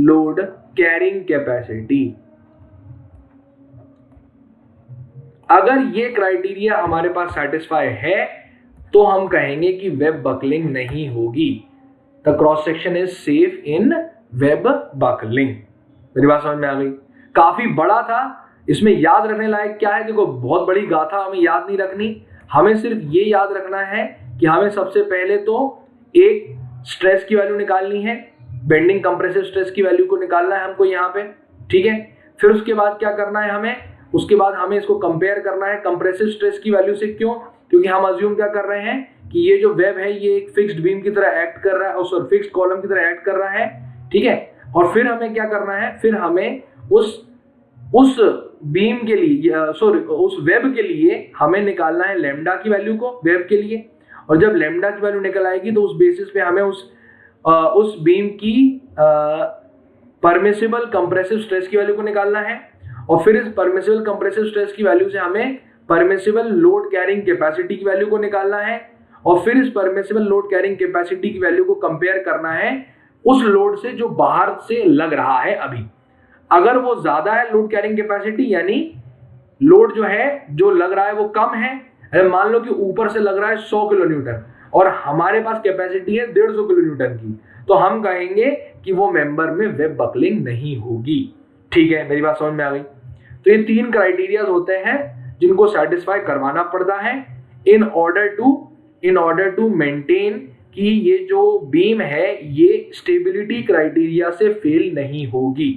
load carrying capacity। अगर ये क्राइटेरिया हमारे पास सेटिस्फाई है तो हम कहेंगे कि वेब बकलिंग नहीं होगी, the cross section is safe in web buckling. मेरी बात समझ में आ गई? काफी बड़ा था, इसमें याद रखने लायक क्या है, देखो बहुत बड़ी गाथा हमें याद नहीं रखनी, हमें सिर्फ ये याद रखना है कि हमें सबसे पहले तो एक स्ट्रेस की वैल्यू निकालनी है, बेंडिंग कंप्रेसिव स्ट्रेस की वैल्यू को निकालना है हमको यहाँ पे, ठीक है। फिर उसके बाद क्या करना है उसके बाद हमें इसको कंपेयर करना है कंप्रेसिव स्ट्रेस की वैल्यू से। क्यों? क्योंकि हम अज्यूम क्या कर रहे हैं कि ये जो वेब है ये एक फिक्स्ड बीम की तरह एक्ट कर रहा है, और फिक्स्ड कॉलम की तरह एक्ट कर रहा है, ठीक है। और फिर हमें क्या करना है, फिर हमें उस बीम के लिए उस वेब के लिए हमें निकालना है लेमडा की वैल्यू को वेब के लिए, और जब लेमडा की वैल्यू निकल आएगी तो उस बेसिस पे हमें उस बीम की परमिसिबल कंप्रेसिव स्ट्रेस की वैल्यू को निकालना है, और फिर इस परमिसिबल कंप्रेसिव स्ट्रेस की वैल्यू से हमें परमिसिबल लोड कैरिंग कैपेसिटी की वैल्यू को निकालना है, और फिर इस परमिसिबल लोड कैरिंग कैपेसिटी की वैल्यू को कंपेयर करना है उस लोड से जो बाहर से लग रहा है अभी। अगर वो ज्यादा है लोड कैरिंग कैपेसिटी, यानी लोड जो लग रहा है वो कम है, अगर मान लो कि ऊपर से लग रहा है 100 किलो न्यूटन और हमारे पास कैपेसिटी है 150 किलो न्यूटन की, तो हम कहेंगे कि वो मेंबर में वेब बकलिंग नहीं होगी, ठीक है। मेरी बात समझ में आ गई? तो ये 3 क्राइटेरिया होते हैं जिनको सेटिस्फाई करवाना पड़ता है इन ऑर्डर टू मेंटेन कि ये जो बीम है ये स्टेबिलिटी क्राइटेरिया से फेल नहीं होगी,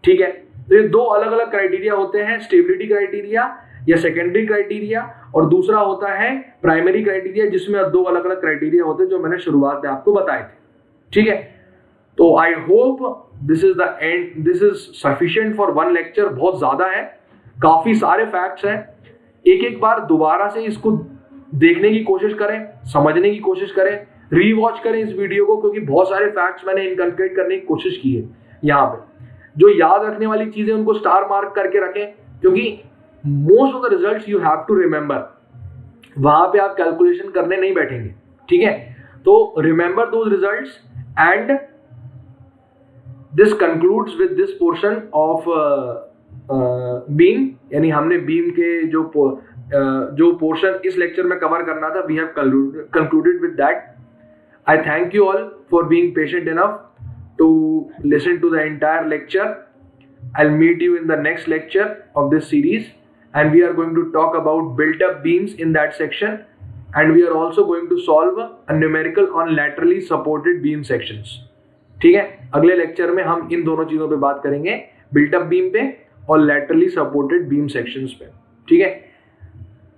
ठीक है। तो ये 2 अलग अलग क्राइटेरिया होते हैं, स्टेबिलिटी क्राइटेरिया या सेकेंडरी क्राइटेरिया, और दूसरा होता है प्राइमरी क्राइटेरिया, जिसमें 2 अलग अलग क्राइटेरिया होते हैं जो मैंने शुरुआत में आपको बताए थे, ठीक है। तो I hope this is the end, this is sufficient for 1 lecture. बहुत ज्यादा है, काफी सारे फैक्ट्स हैं, एक बार दोबारा से इसको देखने की कोशिश करें, समझने की कोशिश करें, रीवॉच करें इस वीडियो को, क्योंकि बहुत सारे फैक्ट्स मैंने इनकलकेट करने की कोशिश की है। यहाँ पे जो याद रखने वाली चीजें उनको स्टार मार्क करके रखें, क्योंकि most of the results you have to remember, वहां पे आप कैलकुलेशन करने नहीं बैठेंगे, ठीक है। तो remember those results and this concludes with this portion of beam, यानी हमने बीम के जो पोर्शन इस लेक्चर में कवर करना था, we have concluded with that. I thank you all for being patient enough to listen to the entire lecture. I'll meet you in the next lecture of this series, and we are going to talk about built-up beams in that section, and we are also going to solve a numerical on laterally supported beam sections. ठीक है, अगले lecture में हम इन दोनों चीजों पे बात करेंगे, built-up beam पे और laterally supported beam sections पे, ठीक है।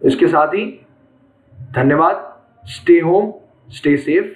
इसके साथ ही धन्यवाद, stay home, stay safe.